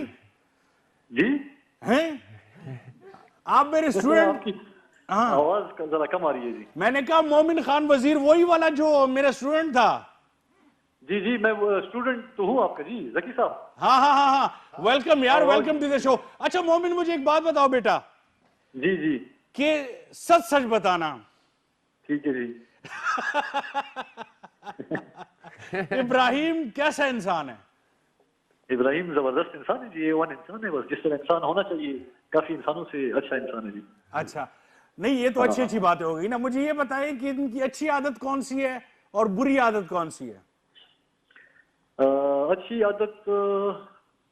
जी हैं आप मेरे स्टूडेंट? आपकी आवाज जरा कम आ रही है जी। मैंने कहा मोमिन खान वजीर वही वाला जो मेरा स्टूडेंट था। जी जी मैं स्टूडेंट तो हूँ आपका जी, जकी साहब। हाँ हाँ हाँ हाँ वेलकम यार, वेलकम टू द शो। अच्छा मोमिन मुझे एक बात बताओ बेटा, जी जी कि सच सच बताना, ठीक है जी। इब्राहिम कैसा इंसान है? इब्राहिम जबरदस्त इंसान है जी, A1 इंसान है, बस जिस तरह इंसान होना चाहिए, काफी इंसानों से अच्छा इंसान है जी। अच्छा नहीं ये तो अच्छी अच्छी बातें हो गई ना। मुझे ये बताइए कि इनकी अच्छी आदत कौन सी है और बुरी आदत कौन सी है? अच्छी आदत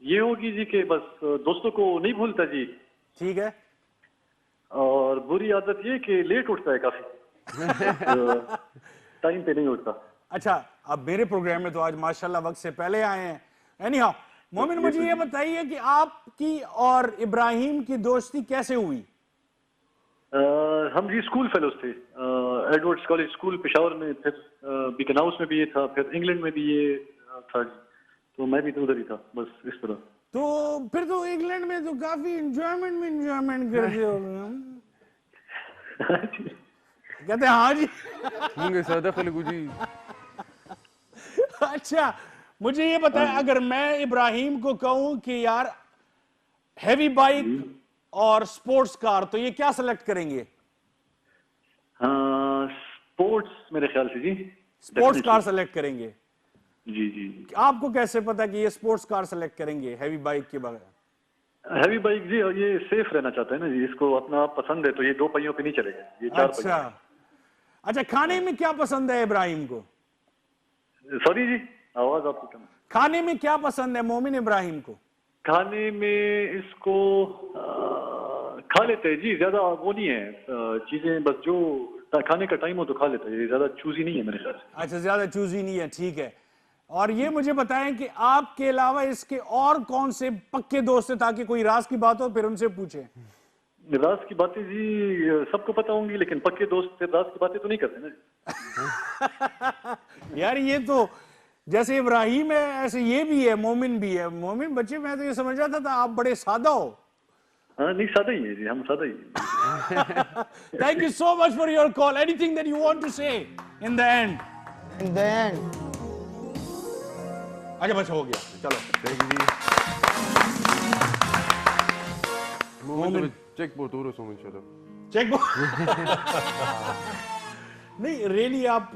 ये होगी जी कि बस दोस्तों को नहीं भूलता जी, ठीक है। और बुरी आदत ये कि लेट उठता है काफी, टाइम पे नहीं उठता। अच्छा अब मेरे प्रोग्राम में तो आज माशाल्लाह वक्त से पहले आए हैं। एनीहाउ मोमिन मुझे ये बताइए कि आपकी और इब्राहिम की दोस्ती कैसे हुई? हम जी स्कूल फेलोज थे, एडवर्ड्स कॉलेज स्कूल पेशावर में, फिर बीकन हाउस में भी ये था, फिर इंग्लैंड में भी ये था जी, तो मैं भी तो उधर ही था, बस इस तरह। तो फिर तो इंग्लैंड में तो काफी एंजॉयमेंट करते हो। कहते हैं हाँ जी। होंगे सादा खलगू जी। अच्छा मुझे ये बताएं, अगर मैं इब्राहिम को कहूं कि यार हैवी बाइक और स्पोर्ट्स कार, तो ये क्या सेलेक्ट करेंगे? स्पोर्ट्स मेरे ख्याल से जी, स्पोर्ट्स कार सेलेक्ट करेंगे। जी जी। आपको कैसे पता कि ये स्पोर्ट्स कार सेलेक्ट करेंगे हैवी बाइक के बगैर? हैवी बाइक जी, और ये सेफ रहना चाहता है ना जी, इसको अपना आप पसंद है, तो ये 2 पहियों पे नहीं चलेगा, ये 4 अच्छा अच्छा खाने में क्या पसंद है इब्राहिम को? सॉरी जी आवाज आपकी कम। खाने में क्या पसंद है मोमिन इब्राहिम को? खाने में इसको खा लेते हैं जी, ज्यादा वो नहीं है चीजें, बस जो खाने का टाइम हो तो खा लेता है, ज्यादा चूजी नहीं है मेरे ख्याल से। अच्छा ज्यादा चूजी नहीं है, ठीक है। और ये मुझे बताएं कि आपके अलावा इसके और कौन से पक्के दोस्त हैं, ताकि कोई राज की बात हो फिर उनसे पूछें। राज की बातें जी सबको पता होंगी, लेकिन पक्के दोस्त फिर राज की बातें तो नहीं करते ना जी। यार ये तो जैसे इब्राहिम है ऐसे ये भी है, मोमिन भी है। मोमिन बच्चे मैं तो ये समझ रहा था आप बड़े सादा हो। हाँ नहीं सादा ही है जी, हम सादा ही है। Thank you so much for your call. Anything that you want to say in the end? In the end अच्छा बस हो गया, चलो। मोमिन चेक बहुत हो रहा है इंशाल्लाह। चेक नहीं रियली आप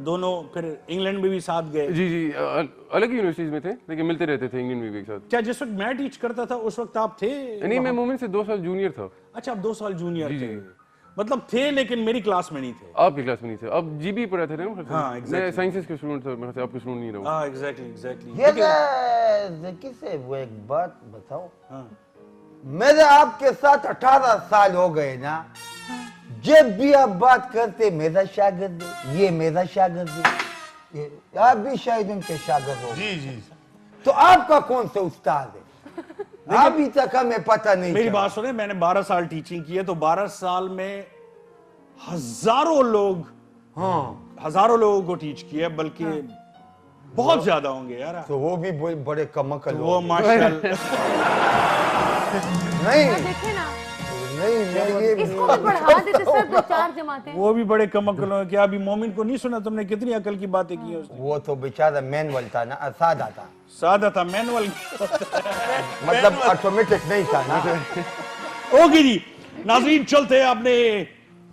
दोनों फिर इंग्लैंड में भी साथ गए? जी जी अलग यूनिवर्सिटीज में थे, लेकिन मिलते रहते थे इंग्लैंड में भी एक साथ। क्या जिस वक्त मैं टीच करता था उस वक्त आप थे? नहीं मैं मोमिन से 2 साल जूनियर था। अच्छा आप 2 साल जूनियर थे, मतलब थे लेकिन मेरी क्लास में नहीं थे। आपकी क्लास में नहीं थे, आप जीबी पढ़ाते थे ना? हाँ, exactly. मैं साइंसेस के स्टूडेंट था, मैं आपके स्टूडेंट नहीं रहा। हाँ एग्जैक्टली। ये किसे वो एक बात बताओ, मेरे आपके साथ 18 साल हो गए ना, जब भी आप बात करते मेरा शागिर्द है, ये मेरा शागिर्द है, आप भी शायद उनके शागिर्द हो। जी जी। तो आपका कौन सा उस्ताद है? अभी तक हमें पता नहीं। मेरी बात सुने, मैंने 12 साल टीचिंग की है, तो 12 साल में हजारों लोगों को टीच किया, बल्कि बहुत ज्यादा होंगे यार। तो वो भी बड़े कमकल वो माशाल्लाह। नहीं देखे ना नहीं मैं ये इसको भी बढ़ा देते सर, 2-4 जमातें। वो भी बड़े कम अक्ल हैं। क्या अभी मोमिन को नहीं सुना तुमने? कितनी अकल की बातें की है उसने। वो तो बेचारा मैनुअल था ना, सादा था, सादा था, मैनुअल। मतलब ऑटोमेटिक नहीं था ना। ओके जी नाज़रीन, चलते हैं अपने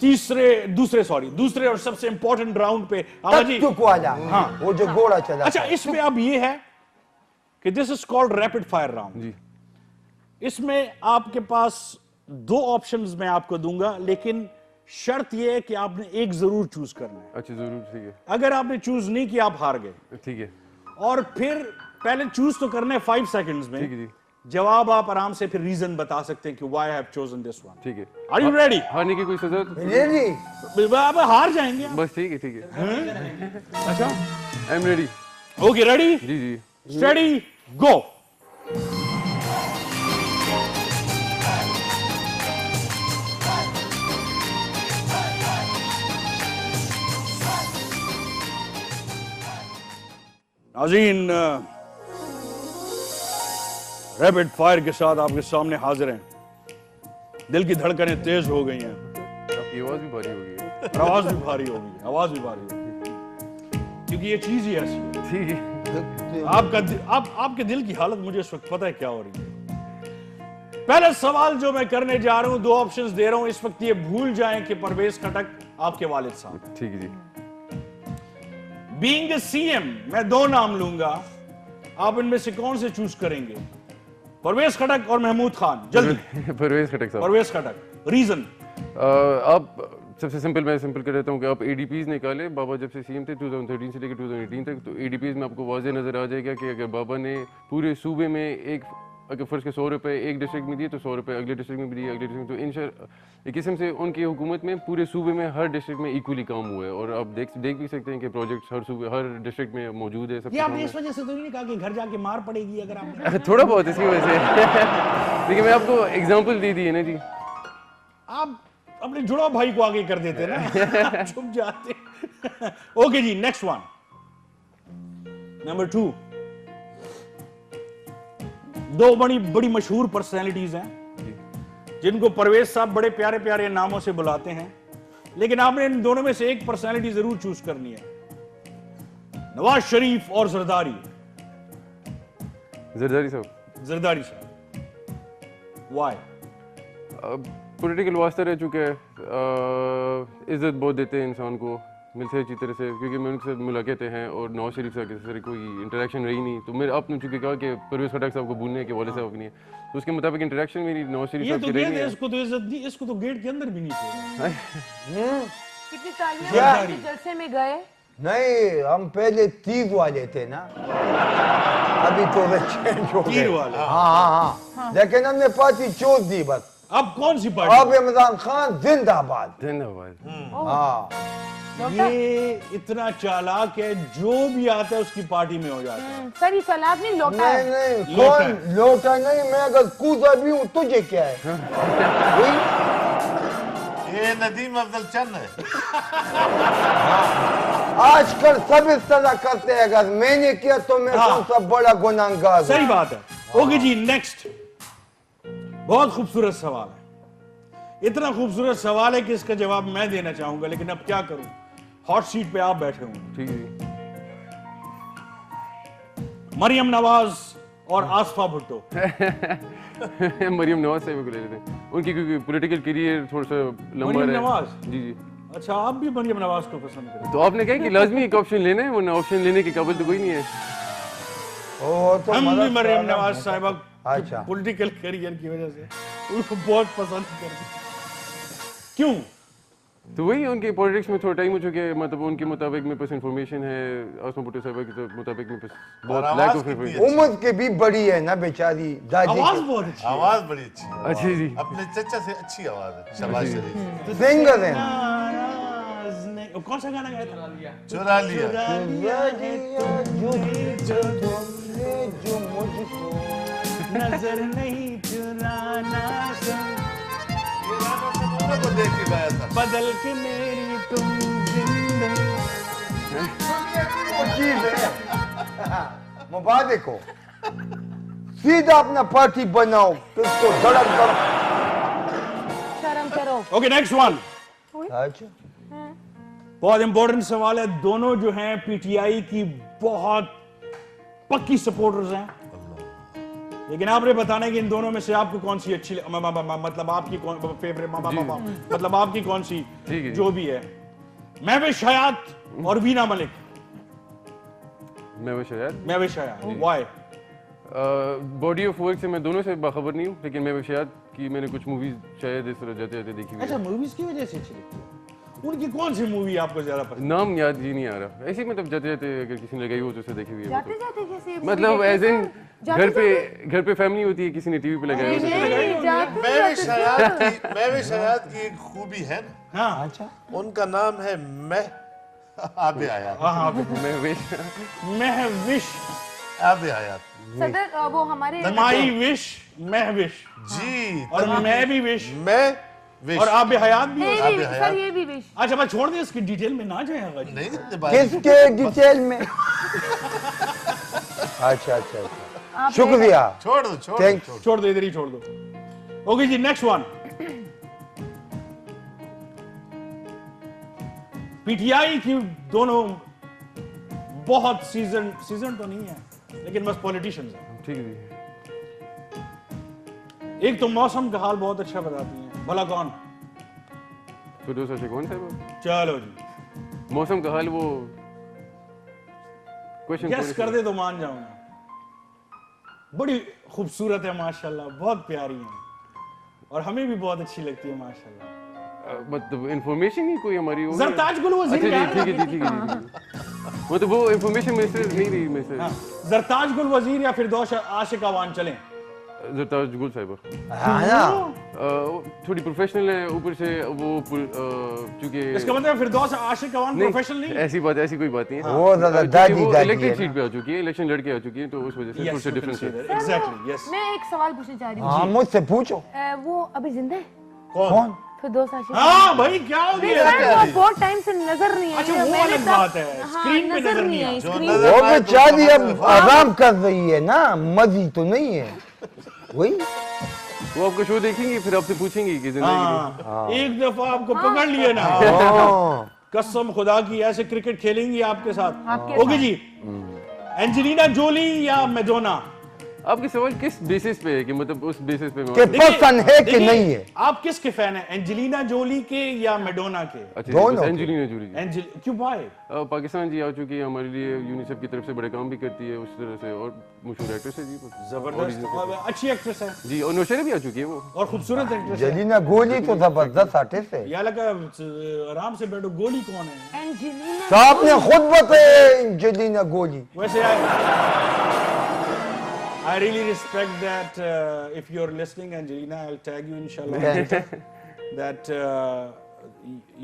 दूसरे और सबसे इंपॉर्टेंट राउंड पे। आगा जी, टक वाला, हाँ। वो जो घोड़ा चला। अच्छा, इसमें अब ये है कि this is called rapid fire round जी। इसमें आपके पास 2 ऑप्शंस मैं आपको दूंगा, लेकिन शर्त यह है कि आपने एक जरूर चूज करना है। अच्छा जरूर, ठीक है अगर आपने चूज नहीं किया, आप हार गए। ठीक है और फिर पहले चूज तो करना है 5 सेकंड्स में। ठीक है जी। जवाब आप आराम से फिर रीजन बता सकते हैं कि why I have chosen this one. ठीक है। Are you ready? हारने की कोई सजा रेडी? आप हार जाएंगे आप। बस ठीक है अच्छा, I am ready. Okay, ready, जी जी। Steady, go. नाज़रीन, रैपिड फायर के साथ आपके सामने हाजिर हैं। दिल की धड़कनें तेज हो गई हैं, आपकी आवाज भी भारी हो गई है। आवाज भी भारी हो गई, आवाज भी भारी हो गई, क्योंकि ये चीज ही ऐसी है। ठीक है। आपके दिल की हालत मुझे इस वक्त पता है क्या हो रही है। पहला सवाल जो मैं करने जा रहा हूं, 2 ऑप्शंस दे रहा हूं। इस वक्त ये भूल जाएं कि परवेज खटक आपके वालिद साहब। ठीक है जी। बीइंग ए सीएम, मैं 2 नाम लूंगा, आप इनमें से कौन से चूज करेंगे? परवेज खटक और महमूद खान। जल्दी। परवेज खटक साहब। परवेज खटक, रीजन? आप सबसे सिंपल, मैं सिंपल कर देता हूँ कि आप एडीपीज निकाले। बाबा जब से सीएम थे 2013 से लेकर 2018 तक, तो एडीपीज में आपको वाज़े नजर आ जाएगा कि अगर बाबा ने पूरे सूबे में अगर फर्ज के 100 रुपए एक डिस्ट्रिक्ट में दिए तो 100 रुपए अगले डिस्ट्रिक्ट में भी दिए, अगले डिस्ट्रिक्ट में, तो एक किस्म से उनकी हुकूमत में पूरे सूबे में हर डिस्ट्रिक्ट में इक्वली काम हुआ है। और आप देख भी सकते हैं कि प्रोजेक्ट्स हर डिस्ट्रिक्ट में मौजूद है। ये आपने इस वजह से तो नहीं कहा कि घर जाके मार पड़ेगी अगर आपने थोड़ा बहुत इसकी वजह से। देखिए मैं आपको एग्जांपल दे दी है ना जी। आप अपने जुड़वा भाई को आगे कर देते ना, छुप जाते। ओके जी, नेक्स्ट वन, नंबर 2। 2 बड़ी मशहूर पर्सनैलिटीज हैं जिनको परवेज साहब बड़े प्यारे प्यारे नामों से बुलाते हैं, लेकिन आपने इन दोनों में से एक पर्सनैलिटी जरूर चूज करनी है, नवाज शरीफ और जरदारी। जरदारी साहब। जरदारी साहब, व्हाई? पॉलिटिकल वास्ता रह चुका है, इज्जत बहुत देते हैं इंसान को, मिलते हैं अच्छी तरह से, क्योंकि मैं उनके साथ मुलाकातें हैं और नवाज शरीफ साहब के साथ कोई इंटरेक्शन रही नहीं। तो मेरे आपने चूंकि कहा कि परवेज खटक साहब को भूलने के वाले साहब नहीं है, तो उसके मुताबिक इंटरेक्शन मेरी नवाज शरीफ साहब की रही नहीं है। इसको तो इज्जत नहीं, इसको तो गेट के अंदर भी नहीं छोड़ा। कितनी तालियां जलसे में गए। नहीं, हम पहले 30 वाले थे ना, अभी तो चेंज हो गए। 30 वाले? हाँ, लेकिन हमने पार्टी छोड़ दी बस। अब कौन सी पार्टी? अब इमरान खान जिंदाबाद। धन्यवाद। हाँ, ये इतना चालाक है, जो भी आता है उसकी पार्टी में हो जाता है। सर ये सलाद नहीं, लोटा नहीं है। नहीं, कौन लोटा नहीं, मैं अगर कूदा भी हूँ तुझे क्या है? ये नदीम अफजल चंद है। आजकल सब इस तरह करते हैं, अगर मैंने किया तो मैं कौन सा बड़ा गुनाहगार। सही बात है। ओके जी, नेक्स्ट। बहुत खूबसूरत सवाल है, इतना खूबसूरत सवाल है कि इसका जवाब मैं देना चाहूंगा, लेकिन अब क्या करूं, हॉट सीट पे आप बैठे होंगे। ठीक है। मरियम नवाज और आसफा भुट्टो। मरियम नवाज साहब को ले लेते हैं, उनकी क्योंकि पॉलिटिकल करियर थोड़ा सा लंबा मरियम है। नवाज? जी जी। अच्छा, आप भी मरियम नवाज को पसंद करें? तो आपने कहा कि लाजमी एक ऑप्शन लेना है, वरना ऑप्शन लेने के काबिल तो कोई नहीं है। तो हम भी मदद मरियम वाला नवाज है। साहिबा अच्छा। पॉलिटिकल करियर की वजह से उनको बहुत पसंद करते। क्यों? तो वही उनके पॉलिटिक्स में थोड़ा टाइम हो चुका है, मतलब उनके मुताबिक मेरे पास इंफॉर्मेशन है, आसमा भुट्टो साहब के मुताबिक मेरे पास बहुत आवाज लैक ऑफ कितनी इंफॉर्मेशन। उम्र के भी बड़ी है ना बेचारी दादी। आवाज बहुत अच्छी है। आवाज बड़ी अच्छी है। अच्छी जी। अपने चचा से अच्छी आवाज है, शबाज शरीफ। सिंगर है। नाराज नहीं- वो कौन सा गाना गाया था? चुरा लिया। जो मुझको नजर नहीं चुराना सन, ये गाना तो दोनों को देख के गाया था। बदल के मेरी तुम जिंदगी। वो चीज है। मुबारक हो, सीधा अपना पार्टी बनाओ, किसको धड़क कर। ओके नेक्स्ट वन, अच्छा बहुत इंपॉर्टेंट सवाल है। दोनों जो हैं पीटीआई की बहुत पक्की सपोर्टर्स हैं, लेकिन आपने बताना है कि इन दोनों में से आपको कौन सी अच्छी मतलब आपकी कौन फेवरेट मतलब आपकी कौन सी ठीक है। जो भी है। महविश हयात और वीना मलिक। महविश हयात। महविश हयात, व्हाई? बॉडी ऑफ वर्क से मैं दोनों से बाखबर नहीं हूँ, लेकिन महविश हयात की मैंने कुछ मूवीज शायद इस तरह जाते जाते देखी हुई है। अच्छा, मूवीज की वजह से अच्छी लगती है। उनकी कौन सी मूवी आपको ज्यादा पसंद? नाम याद ही नहीं आ रहा, ऐसे ही मतलब जाते जाते अगर किसी ने लगाई हो तो उसे देखी हुई है। जाते जाते कैसे ये मतलब movie एज इन जाते घर पे फैमिली होती है, किसी ने टीवी पे लगाया हो तो उसे लगाई। नहीं, जाते महविश हयात की एक खूबी है ना, हाँ अच्छा उनका नाम है आबे हयात। हाँ महविश महविश आबे हयात सदर वो हमारे माई विश महविश जी। और मैं भी विश मैं विश और आप हयात भी हो। ये भी सर ये भी विश अच्छा मैं छोड़ दे, इसकी डिटेल में ना जाएगा जी। नहीं इतने बारे में। किसके डिटेल में? अच्छा अच्छा अच्छा, शुक्रिया, छोड़ दो छोड़ थैंक दो छोड़ दो, इधर ही छोड़ दो। ओके जी नेक्स्ट वन, पीटीआई की दोनों बहुत सीजन तो नहीं है, लेकिन बस पॉलिटिशियंस हैं। ठीक है जी। एक तो मौसम का हाल बहुत अच्छा बताती हैं, भला कौन? फिरोज शाह कौन साहब? चलो जी मौसम का हाल वो क्वेश्चन गेस कर दे तो मान जाऊंगा। बड़ी खूबसूरत है माशाल्लाह, बहुत प्यारी है और हमें भी बहुत अच्छी लगती है माशाल्लाह। मतलब इंफॉर्मेशन ही कोई हमारी होगी। जरताज गुल वजीर अच्छा यार। जी, ठीक है जी, ठीक है जी। मतलब वो इंफॉर्मेशन मिनिस्टर नहीं रही मैं से। हाँ, जरताज गुल वजीर या फिर दोष आशिक अवान चलें? जरताज गुल साहिबा हाँ ना, थोड़ी प्रोफेशनल है, ऊपर से वो चूंकि इसका मतलब फिरदौस आशिक अवान प्रोफेशनल नहीं है? ऐसी कोई बात नहीं है। वो ज्यादा क्योंकि दादी वो दादी इलेक्टेड है सीट ना। पे आ चुकी है, इलेक्शन लड़के आ चुकी है, तो उस वजह से थोड़ा सा डिफरेंस है। Exactly yes. मैं एक सवाल पूछना चाह रही हाँ हूँ। मुझसे पूछो, वो अभी जिंदा है? कौन? फिरदौस आशिक? हाँ भाई क्या हो नहीं गया? सर, वो बहुत टाइम से नजर नहीं आई। अच्छा, वो मैंने अलग तब- बात है, हाँ, स्क्रीन पे नजर नहीं आई। आई। स्क्रीन नजर- वो बेचारी अब आराम कर रही है ना, मजी तो नहीं है वही। वो आपका शो देखेंगे फिर आपसे पूछेंगे कि जिंदगी हाँ, एक दफा आपको पकड़ लिए ना, हाँ, कसम खुदा की ऐसे क्रिकेट खेलेंगी आपके साथ। आपके ओके जी, एंजेलिना जोली या मैडोना? आपके सवाल किस बेसिस पे है कि मतलब उस बेसिस पे के पसंद है कि देखिए, नहीं है? आप किसके फैन हैं, एंजेलिना जोली के या मैडोना के? अच्छा दोनों के। एंजेलिना जोली जी। क्यों भाई? पाकिस्तान जी आ चुकी है हमारे लिए, यूनिसेफ की तरफ से बड़े काम भी करती है उस तरह से, और मशहूर एक्ट्रेस है जी। जबरदस्त और अच्छी एक्ट्रेस है जी, और नौशेरा भी आ चुकी है वो। और खूबसूरत एक्ट्रेस है। जलीना गोली तो जबरदस्त आर्टिस्ट है। या लगा आराम से बैठो, गोली कौन है? एंजेलिना साहब ने खुद बताया जलीना गोली। वैसे I really respect that. If you're listening, Angelina, I'll tag you inshallah. That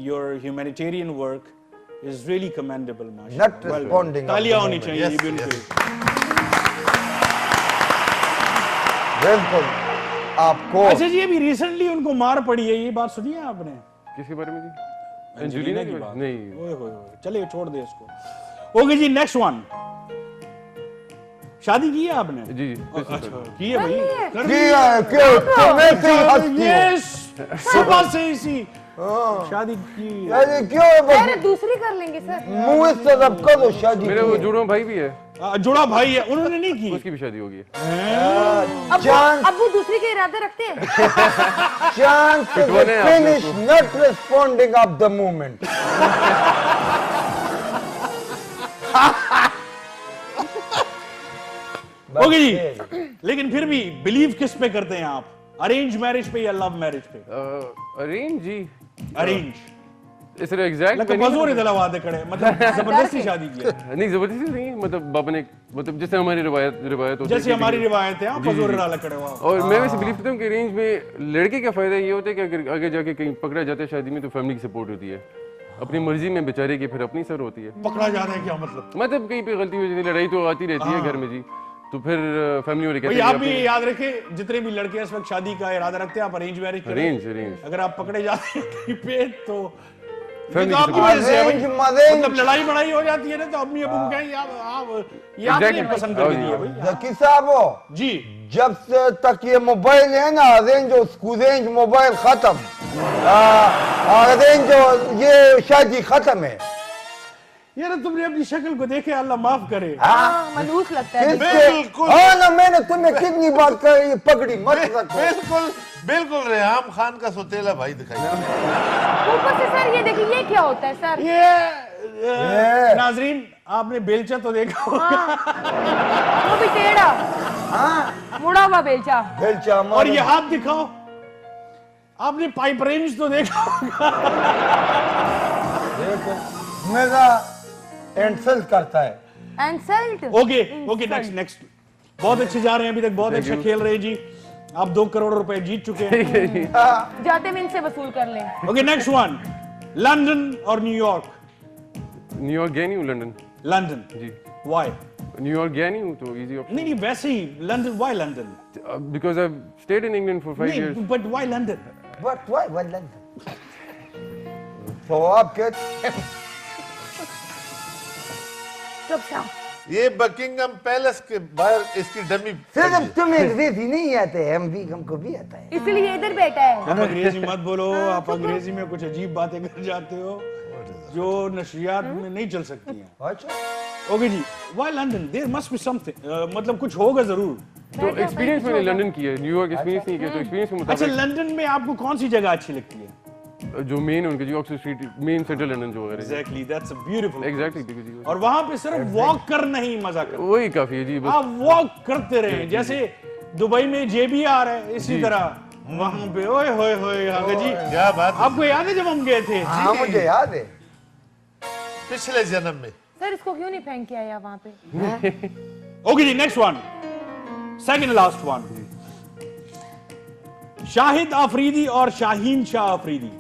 your humanitarian work is really commendable, mashallah. Not responding. तालियां होनी चाहिए Yes, ये भी उनके। बिल्कुल आपको अच्छा जी, अभी रिसेंटली उनको मार पड़ी है, ये बात सुनी है आपने? किसके बारे में जी? एंजेलिना की बात नहीं। ओए होए होए, चलिए छोड़ दे इसको। ओके जी नेक्स्ट वन, शादी की है आपने? जी अच्छा की है भाई, कर ली किया है, क्यों तुम्हें से ही हंसती हो? यस, सुबह से इसी शादी की है। अरे क्यों है बस अरे दूसरी कर लेंगे सर। मुंह इस तरफ करो शादी मेरा वो की। जुड़वा भाई भी है, जुड़ा भाई है, उन्होंने नहीं की। उसकी भी शादी होगी है। चांस अब वो दूसरी के इरादे रखते हैं। चांस पिटवाने हैं आपने finish not responding of the moment. Okay जी, लेकिन फिर भी बिलीव किस पे करते हैं आप, अरेंज मैरिज पे या लव मैरिज पे? अरेंज जी, अरेंज इस तरह एग्जैक्ट लगा बजूर दलवादे खड़े, मतलब जबरदस्ती शादी की है। नहीं, जबरदस्ती नहीं, मतलब बाबा ने, मतलब जैसे हमारी रिवायत होती है जैसे हमारी रिवायत है, जी, बजूर जी। डाला खड़े हुआ। और मैं वैसे बिलीव करता हूँ कि अरेंज में लड़के का फायदा ये होता है कि अगर आगे जाके कहीं पकड़ा जाता है शादी में तो फैमिली की सपोर्ट होती है, अपनी मर्जी में बेचारे की फिर अपनी सर होती है। पकड़ा जा रहा है क्या मतलब? मतलब कहीं पे गलती हो जाती है, लड़ाई तो आती रहती है घर में जी, तो फिर फैमिली वाले भाई कहते आप हैं भी याद रखें, जितने भी लड़के इस वक्त शादी का इरादा रखते हैं, आप अरेंज मैरिज करें। अरेंज अगर आप पकड़े जाते हैं कहीं पे तो ये Family तो आपकी की वजह से है भाई। Arrange marriage। मतलब लड़ाई बड़ाई हो जाती है ना, तो अम्मी अबू को कहें ये आप नहीं Exactly। पसंद करके दिए भाई। जकी साहब जी जब से तक ये मोबाइल है ना, अरेंज और स्कूरेंज मोबाइल खत्म। अगेन जो ये शादी खत्म है। यार तुमने अपनी शक्ल को देखे, अल्लाह माफ करे। हाँ, मनहूस लगता है। बिल्कुल। हाँ ना, मैंने तुम्हें कितनी बार कही पकड़ी मत रखो। बिल्कुल बिल्कुल रेहाम खान का सोतेला भाई दिखाई ऊपर से सर ये देखिए, ये क्या होता है सर? ये नाजरीन आपने बेलचा तो देखा होगा। वो भी टेढ़ा, हाँ मुड़ा हुआ बेलचा। बेलचा और ये हाथ दिखाओ, आपने पाइप रेंज तो देखा होगा। देखो मेरा इंसल्ट करता है। इंसल्ट। Okay okay, next. बहुत अच्छे जा रहे हैं अभी तक, बहुत अच्छा खेल रहे हैं जी। आप 2 करोड़ रुपए जीत चुके हैं। जाते में इनसे वसूल कर लें। ओके नेक्स्ट वन, लंदन और न्यूयॉर्क? न्यूयॉर्क गया नहीं हूँ, लंदन। लंदन जी। व्हाई? न्यूयॉर्क गया नहीं हूँ तो इजी ऑप्शन। नहीं वैसे ही London, why London? Because I stayed in England for 5 years. But why London? But why London? तो आप कहते ये बकिंगम पैलेस के बाहर इसकी डमी सिर्फ तुम्हें अंग्रेजी नहीं आते, हमको भी आता है। इसलिए इधर बैठा है। आप अंग्रेजी मत बोलो, आप अंग्रेजी में कुछ अजीब बातें कर जाते हो जो नशरियात में नहीं चल सकती हैं। अच्छा ओके जी, why London? There must be something, मतलब कुछ होगा जरूर। तो एक्सपीरियंस मैंने लंदन किया है, न्यूयॉर्क एक्सपीरियंस नहीं किया, तो एक्सपीरियंस के अच्छा, मुताबिक लंदन में आपको कौन सी जगह अच्छी लगती है? जो मेन उनके जी Oxford Street, main central London जो वगैरह। Exactly, that's a beautiful. Exactly. और वहां पे सिर्फ वॉक करना ही मजा कर, वही काफी है जी। बस आप वॉक करते रहे, जैसे दुबई में JBR है इसी तरह वहां पे। ओए होए होए आगा जी, क्या बात है। आपको याद है जब हम गए थे? हाँ मुझे याद है। पिछले जन्म में। सर इसको क्यों नहीं फेंक के आया वहां पे? ओके जी, next one, second last one. Shahid Afridi और शाहीन शाह अफरीदी?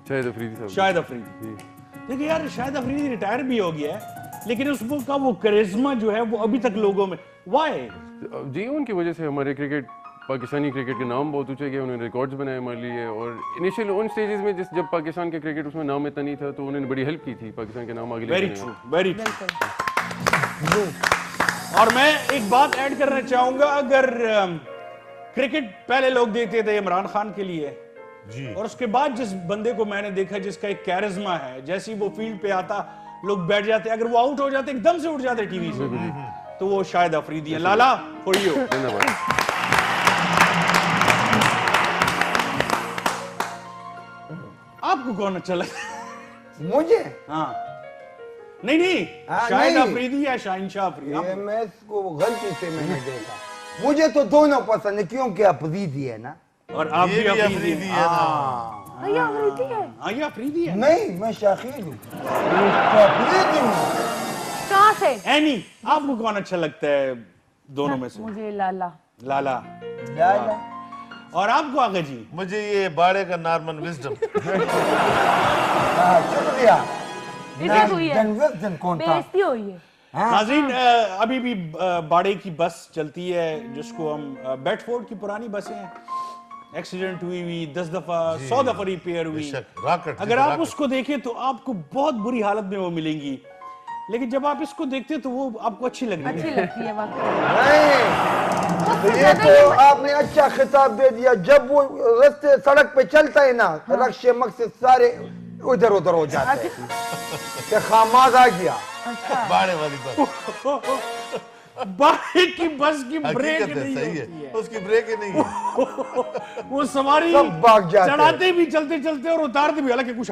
शायद अफरीदी साहब। शाहिद अफरीदी। देखिए यार, शाहिद अफरीदी रिटायर भी हो गया है, लेकिन उसको का वो करिश्मा जो है वो अभी तक लोगों में, व्हाई? जी उनकी वजह से हमारे क्रिकेट, पाकिस्तानी क्रिकेट के नाम बहुत ऊंचे गए, उन्होंने रिकॉर्ड्स बनाए हमारे लिए। और इनिशियल उन स्टेजेस में जब पाकिस्तान के क्रिकेट उसमें नाम इतना नहीं था, तो उन्होंने बड़ी हेल्प की थी पाकिस्तान के नाम आगे वेरी लेके ट्रू, वेरी ट्रू। और मैं एक बात ऐड करना चाहूंगा, अगर क्रिकेट पहले लोग देखते थे इमरान खान के लिए जी, और उसके बाद जिस बंदे को मैंने देखा जिसका एक कैरिज्मा है, जैसे ही वो फील्ड पे आता लोग बैठ जाते, अगर वो आउट हो जाते एकदम से उठ जाते टीवी से, तो वो शाहिद अफरीदी है। लाला फॉर यू। धन्यवाद। आपको कौन अच्छा लगा? मुझे हाँ नहीं नहीं, हाँ, शाहिद नहीं। अफरीदी या शाहीन शाह ये अफरीदी? मैं इसको गलती से मैंने देखा। मुझे तो दोनों पसंद है क्योंकि अफरीदी है ना। और आप ये भी भी अफरीदी अफरीदी हैं। है ना। हाँ भैया अमरीती है। हाँ ये अफरीदी है। नहीं, मैं शाकिर हूँ, तो अफरीदी हूँ। कहाँ से? एनी, आपको कौन अच्छा लगता है दोनों में से? मुझे लाला। लाला। लाला। और आपको आगे जी? मुझे ये बाड़े का नॉर्मन विजडम। हाँ, शुक्रिया। इसे हुई है। जनविजन कौन था? बेइज्जती हुई है। हाँ, नाज़रीन, अभी भी बाड़े की बस चलती है जिसको हम बेडफोर्ड की पुरानी बसें हैं, एक्सीडेंट हुई 10 दफा 100 दफा रिपेयर हुई। रॉकेट, अगर आप उसको देखें तो आपको बहुत बुरी हालत में वो मिलेंगी, लेकिन जब आप इसको देखते तो वो आपको अच्छी लगती अच्छी है। लगती है वाकई। नहीं, ये तो आपने अच्छा खिताब दे दिया। जब वो रास्ते सड़क पे चलता है ना, रक्शे मकसद सारे उधर उधर हो जाते हैं कि खामाद आ गया। बाड़े वाली बस बाड़े की बस की ब्रेक हकीकत है, नहीं सही होती है, है। उसकी ब्रेक ही नहीं है। वो सवारी सब भाग जाते हैं। चढ़ाते भी चलते चलते और उतारते भी, हालांकि कुछ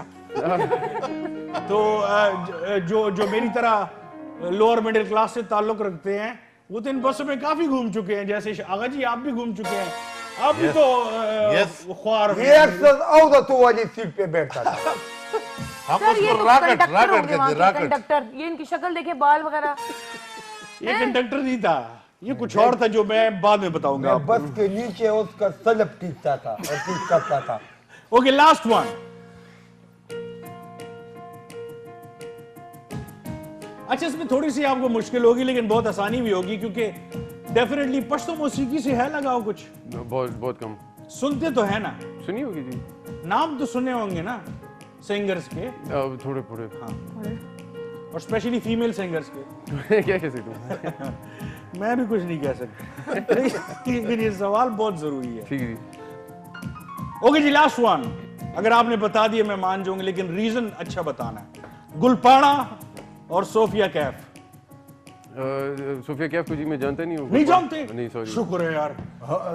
तो जो जो मेरी तरह लोअर मिडिल क्लास से ताल्लुक रखते हैं वो तो इन बसों में काफी घूम चुके हैं, जैसे आगा जी आप भी घूम चुके हैं, आप भी तो ख्वार ये अक्सर औरतों वाली सीट पे बैठता था। हम सर ये उसको तो रॉकेट कंडक्टर रॉकेट होंगे वहाँ कहते के, रॉकेट। कंडक्टर। ये इनकी शक्ल देखे, बाल वगैरह। ये कंडक्टर नहीं था, ये कुछ और था जो मैं बाद में बताऊंगा मैं बस के नीचे उसका सलब खींचता था और कुछ करता था। Okay last one. अच्छा, इसमें थोड़ी सी आपको मुश्किल होगी लेकिन बहुत आसानी भी होगी, क्योंकि डेफिनेटली पश्तो मौसीकी से है लगाओ कुछ? बहुत बहुत कम सुनते तो है ना? सुनी होगी जी। नाम तो सुने होंगे ना सिंगर्स के? थोड़े थोड़े। हाँ, और स्पेशली फीमेल सिंगर्स के। क्या कह सकते मैं भी कुछ नहीं कह सकता लेकिन ये सवाल बहुत जरूरी है। ठीक है जी। ओके जी, लास्ट वन। अगर आपने बता दिया मैं मान जाऊंगी, लेकिन रीजन अच्छा बताना है। गुलपाड़ा और सोफिया कैफ। सोफिया कैफ को जी मैं जानता नहीं हूँ। नहीं जानते? नहीं, सॉरी। शुक्र है यार,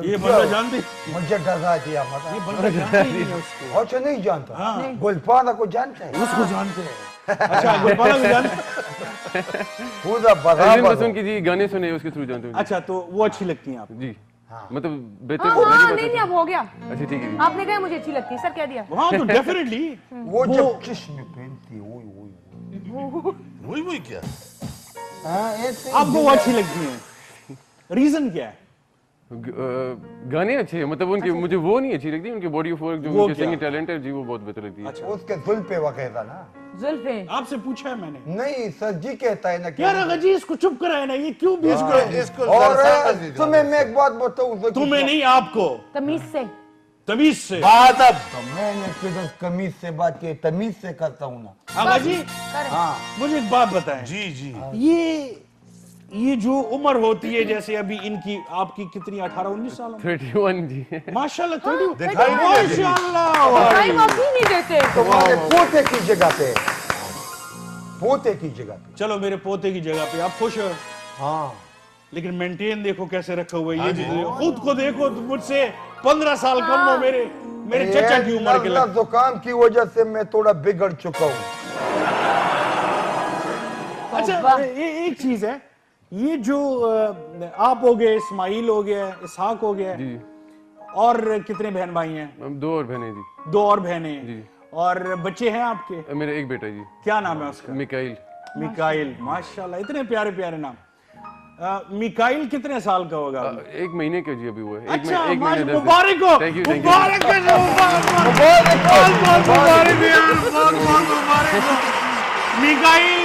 ये बंदा जानते। मुझे डरा दिया ये बंदा जानते ही नहीं है उसको। अच्छा नहीं जानता। हाँ। गुलपाड़ा को जानता है, उसको जानते हैं। अच्छा, गुलपाड़ा को जानते हैं। पूरा अजीम बराबर बस उनकी जी गाने सुने उसके थ्रू जानते हूँ। अच्छा, तो वो अच्छी लगती हैं आपको? जी मतलब बेहतर हाँ हाँ, नहीं नहीं अब हो गया। अच्छा ठीक है जी। आपने कहा मुझे अच्छी लगती है, सर कह दिया। हाँ तो डेफिनेटली वो जब चश्मे पहनती है, वही क्या? हाँ, ऐसे ही आपको वो अच्छी लगती है, रीजन क्या है? गाने अच्छे हैं, मतलब उनके मुझे वो नहीं अच्छी लगती, उनकी बॉडी ऑफ वर्क जो वो उनके क्या? सिंगिंग टैलेंट है जी वो बहुत बेहतर लगती है। अच्छा, उसके जुल्फे वगैरह ना। जुल्फे आपसे पूछा है मैंने। नहीं सर जी कहता है ना कि यार अगर जी इसको चुप कराए ना, ये क्यों बीच में? इसको और जलसा कर दीजिए। तुम्हें मैं एक बात बताऊं तो तुम्हें नहीं, आपको तमीज से। तमीज से। बात अब मैंने किधर कमीज से बात की, तमीज से करता हूँ ना। आगा जी हाँ मुझे एक बात बताएं, जी जी ये जो उम्र होती है, जैसे अभी इनकी आपकी कितनी, 18-19 साल? 31 जी। माशाल्लाह, 30 दिखाई नहीं देती। माशाल्लाह। टाइम आप ही नहीं देते। तुम्हारे पोते की जगह पे, पोते की जगह पे। चलो मेरे पोते की जगह पे आप खुश हो, हाँ लेकिन मेंटेन देखो कैसे रखा हुआ है। ये खुद को देखो, तो मुझसे 15 साल कम हो मेरे चचा की उम्र के नजला लग। जुकाम की वजह से मैं थोड़ा बिगड़ चुका हूँ। अच्छा, एक चीज है, ये जो आप हो गए, इस्माइल हो गया, इसहाक हो गया, जी और कितने बहन भाई हैं? हम 2 और बहनें जी। 2 और बहनें हैं। जी। और बच्चे हैं आपके? मेरा एक बेटा जी, क्या नाम है उसका? मिकाइल। मिकाइल, माशाल्लाह, इतने प्यारे प्यारे नाम। मिकाइल कितने साल का होगा? 1 महीने का जी अभी हुआ है। अच्छा, एक महीने 10 दिन। मुबारक हो। Thank you, thank you। मुबारक हो, मुबारक हो। बहुत मुबारक हो यार, बहुत मुबारक हो। मिकाइल,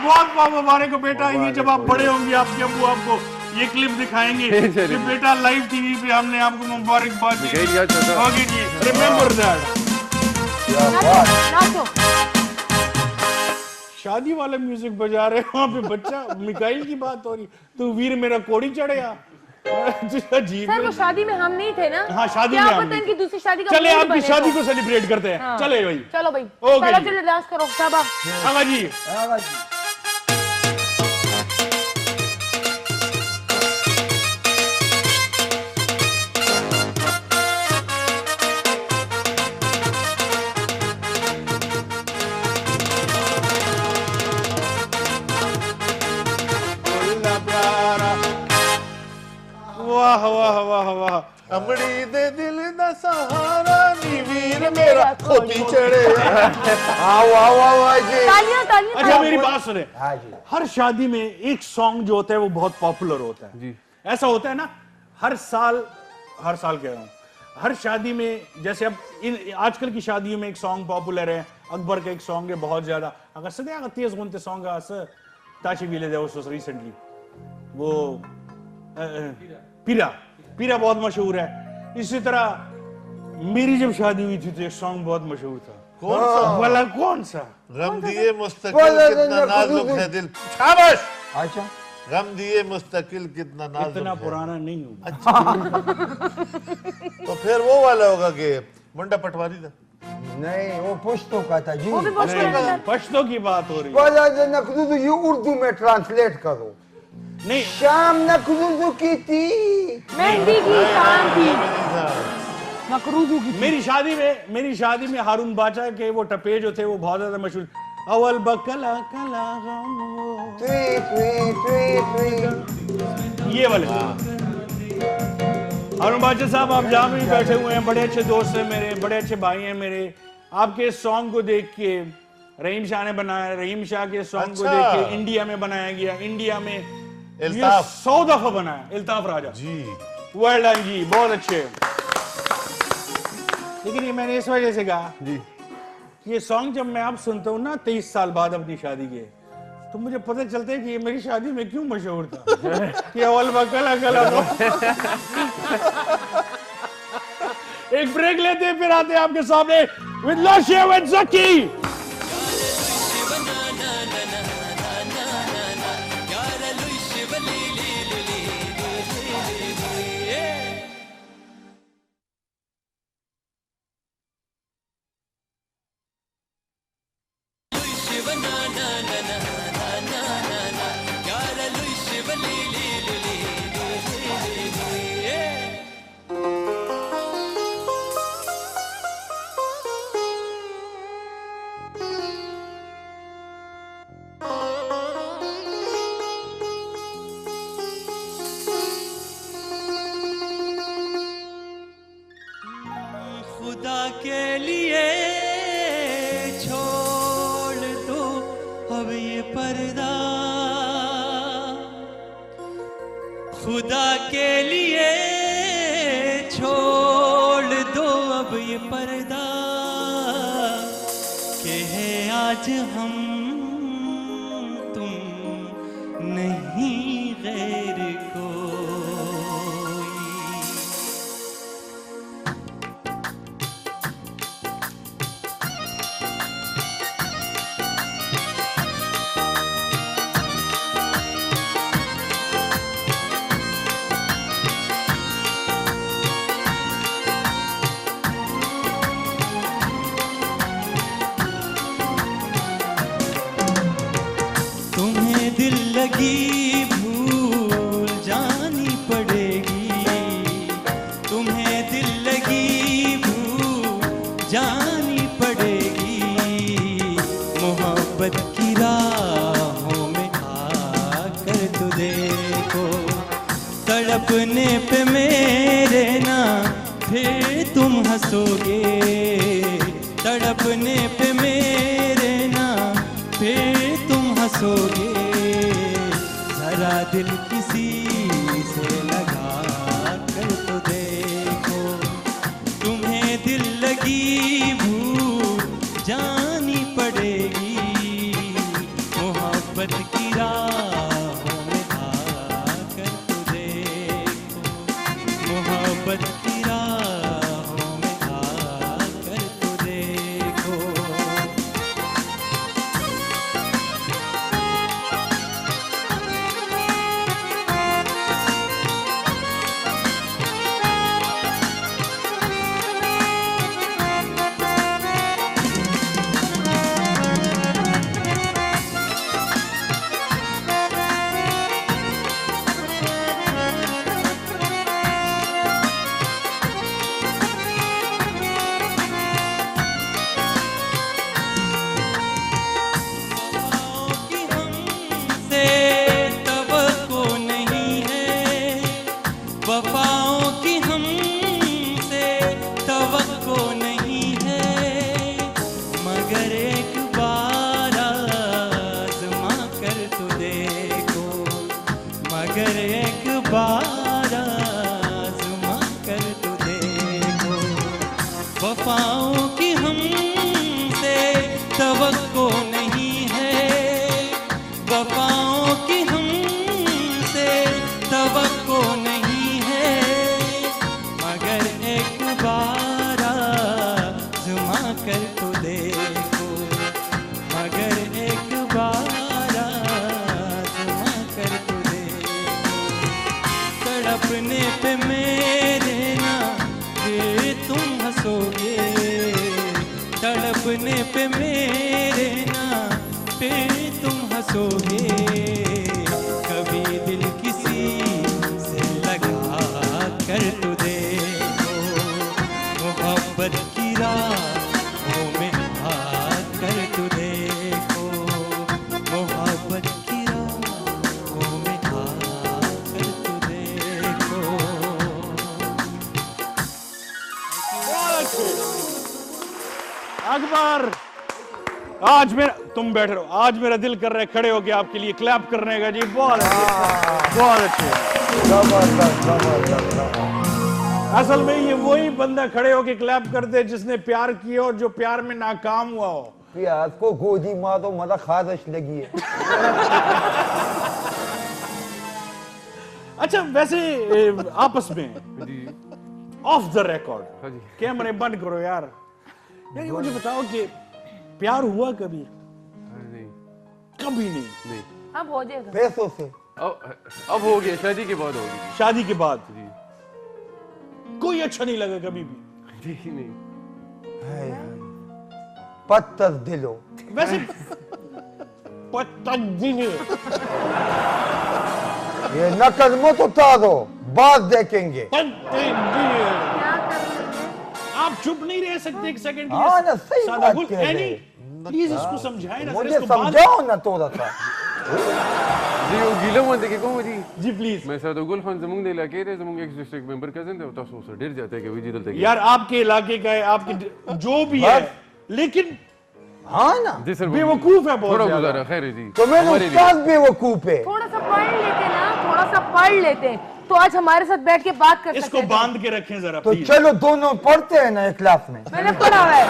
बहुत मुबारक हो बेटा। ये जब आप बड़े होंगे, आपके अब्बू आपको ये क्लिप दिखाएंगे कि बेटा लाइव टीवी पे हमने आपको मुबारकबाद दी। मिकाइल याद रखो। होगी जी, रिमेंबर दैट। नाचो। शादी वाला म्यूजिक बजा रहे वहां पे बच्चा मिकाइल की बात हो रही, तो वीर मेरा कोड़ी चढ़ेगा। अजीब सर है। वो शादी में हम नहीं थे ना। हाँ, शादी क्या में हम पता नहीं इनकी दूसरी शादी का चले मूड आपकी बने शादी तो। को सेलिब्रेट करते हैं। हाँ। चले भाई, चलो भाई, ओके चलो जी। चलो डांस करो शाबाश। आगा जी, हाँ जी। वाह वाह वाह वाह। अमड़ी दे दिल दा सहारा नी वीर मेरा खोती चढ़े। आओ आओ आओ आओ जी। तालियां तालियां। अच्छा मेरी बात सुने, हाँ जी। हर शादी में एक सॉन्ग जो होता है वो बहुत पॉपुलर होता है जी। ऐसा होता है ना, हर साल कह रहा हूँ, हर शादी में, जैसे अब आजकल की शादियों में एक सॉन्ग पॉपुलर है, अकबर का एक सॉन्ग है बहुत ज्यादा, अगर सदे अगर तेज गुनते सॉन्ग ताशी विले दे उस रिसेंटली वो पीरा बहुत मशहूर है। इसी तरह मेरी जब शादी हुई थी तो एक सॉन्ग बहुत मशहूर था। कौन सा? वाला कौन सा? गम दिए मुस्तकिल कितना नाजुक है दिल। शाबाश। अच्छा गम दिए मुस्तकिल कितना नाजुक इतना है। पुराना नहीं हूँ। तो फिर वो वाला होगा कि मुंडा पटवारी था। नहीं वो पुश्तो का था जी। वो भी बहुत नहीं, पश्तो की बात हो रही है। वाला जो नखरुदू ये उर्दू में ट्रांसलेट करो। नहीं, शाम नखरुदू की थी। मेहंदी की शाम थी। मकरूजू की। मेरी शादी में हारून बाचा के वो टपे जो थे वो बहुत ज्यादा मशहूर। अवल बकला कला गम वो। ये वाले हारून बाचा साहब, आप जहाँ भी बैठे हुए हैं, बड़े अच्छे दोस्त हैं मेरे, बड़े अच्छे भाई हैं मेरे। आपके इस सॉन्ग को देख के रहीम शाह ने बनाया, रहीम शाह के सॉन्ग को देख के इंडिया में बनाया गया, इंडिया में ये इल्ताफ। 100 दफा बनाया इल्ताफ राजा जी। वेल डन जी, बहुत अच्छे। लेकिन ये मैंने इस वजह से कहा जी। ये सॉन्ग जब मैं अब सुनता हूँ ना 23 साल बाद अपनी शादी के, तो मुझे पता चलता है कि ये मेरी शादी में क्यों मशहूर था। कि अवल बकला कला एक ब्रेक लेते हैं, फिर आते हैं आपके सामने विद लाशिया with Zaki. na na na na na na na na yara lu shivali li li li li li खुदा के लिए छोड़ दो अब ये पर्दा खुदा के लिए छोड़ दो अब ये पर्दा कि है आज हम तुम नहीं गैर कोई तुम्हें दिल लगी भूल जानी पड़ेगी तुम्हें दिल लगी भूल जानी पड़ेगी मोहब्बत की राहों में आकर तो देखो तड़पने पे मेरे ना फिर तुम हंसोगे तड़पने पे मेरे ना फिर तुम हंसोगे जरा दिल किसी से लगा कर तो देखो तुम्हें दिल लगी भूल जानी पड़ेगी मोहब्बत की राहों में आकर तो देखो मोहब्बत की राहों में आकर तो देखो वफाओं की हमसे तवक्को नहीं है मगर एक बार आज़मा कर तो देखो मगर एक बार आज़मा कर तो देखो वफाओं की हमसे तवक्को नहीं है वफाओं की हमसे तवक्को नहीं है मगर एक बार आज़मा कर तो देखो मगर एक बार आज़मा कर तो देखो तड़पने पे मेरे ना फिर तुम हंसोगे तड़पने पे मेरे ना फिर तुम हंसोगे कभी दिल किसी से लगा कर तो देखो मोहब्बत की राहों में आकर तो देखो मोहब्बत की राहों में आकर तो देखो अकबर आज मेरा तुम बैठ रहो आज मेरा दिल कर रहा है खड़े होके आपके लिए क्लैप करने का जी बहुत अच्छे बहुत अच्छे जबरदस्त जबरदस्त असल में ये वही बंदा खड़े होके क्लैप करते हैं जिसने प्यार किया और जो प्यार में नाकाम हुआ हो प्याज को गोजी माँ तो मजा खादश लगी है अच्छा वैसे आपस में ऑफ द रिकॉर्ड कैमरे बंद करो यार ये मुझे बताओ कि प्यार हुआ कभी नहीं कभी नहीं अब हो जाएगा पैसों से अब हो गया शादी के बाद होगी शादी के बाद जी कोई अच्छा नहीं लगा कभी भी जी नहीं हाय हाय पत्थर दिलो वैसे पतंजलि। ये नकल मत उतारो, बाद देखेंगे। पतंजलि। क्या कर रहे हैं? आप चुप नहीं रह सकते एक सेकंड के हाँ ना, सही लिए? बात सादा कह रहे एनी, हैं। प्लीज इसको समझाएं ना, मुझे इसको बात- समझाओ ना थोड़ा सा। जी वो गीला मत देखे को जी जी प्लीज। मैं सादुल खान जमुंग दे इलाके रे जमुंग एक्स डिस्ट्रिक्ट मेंबर कजन थे तो सो डर जाते हैं कि वही जिदल तक यार आपके इलाके का है, आपकी जो भी है, लेकिन हाँ ना, जी सर बेवकूफ है बहुत थोड़ा ज्यादा। गुजारा खैर है जी तो मेरे हमारे लिए। उस्ताद बेवकूफ है। थोड़ा सा पढ़ लेते ना, थोड़ा सा पढ़ लेते तो आज हमारे साथ बैठ के बात कर इसको सकते थे। बांध के रखें जरा तो प्लीज। चलो दोनों पढ़ते हैं ना एक क्लास में। मैंने पढ़ा हुआ है,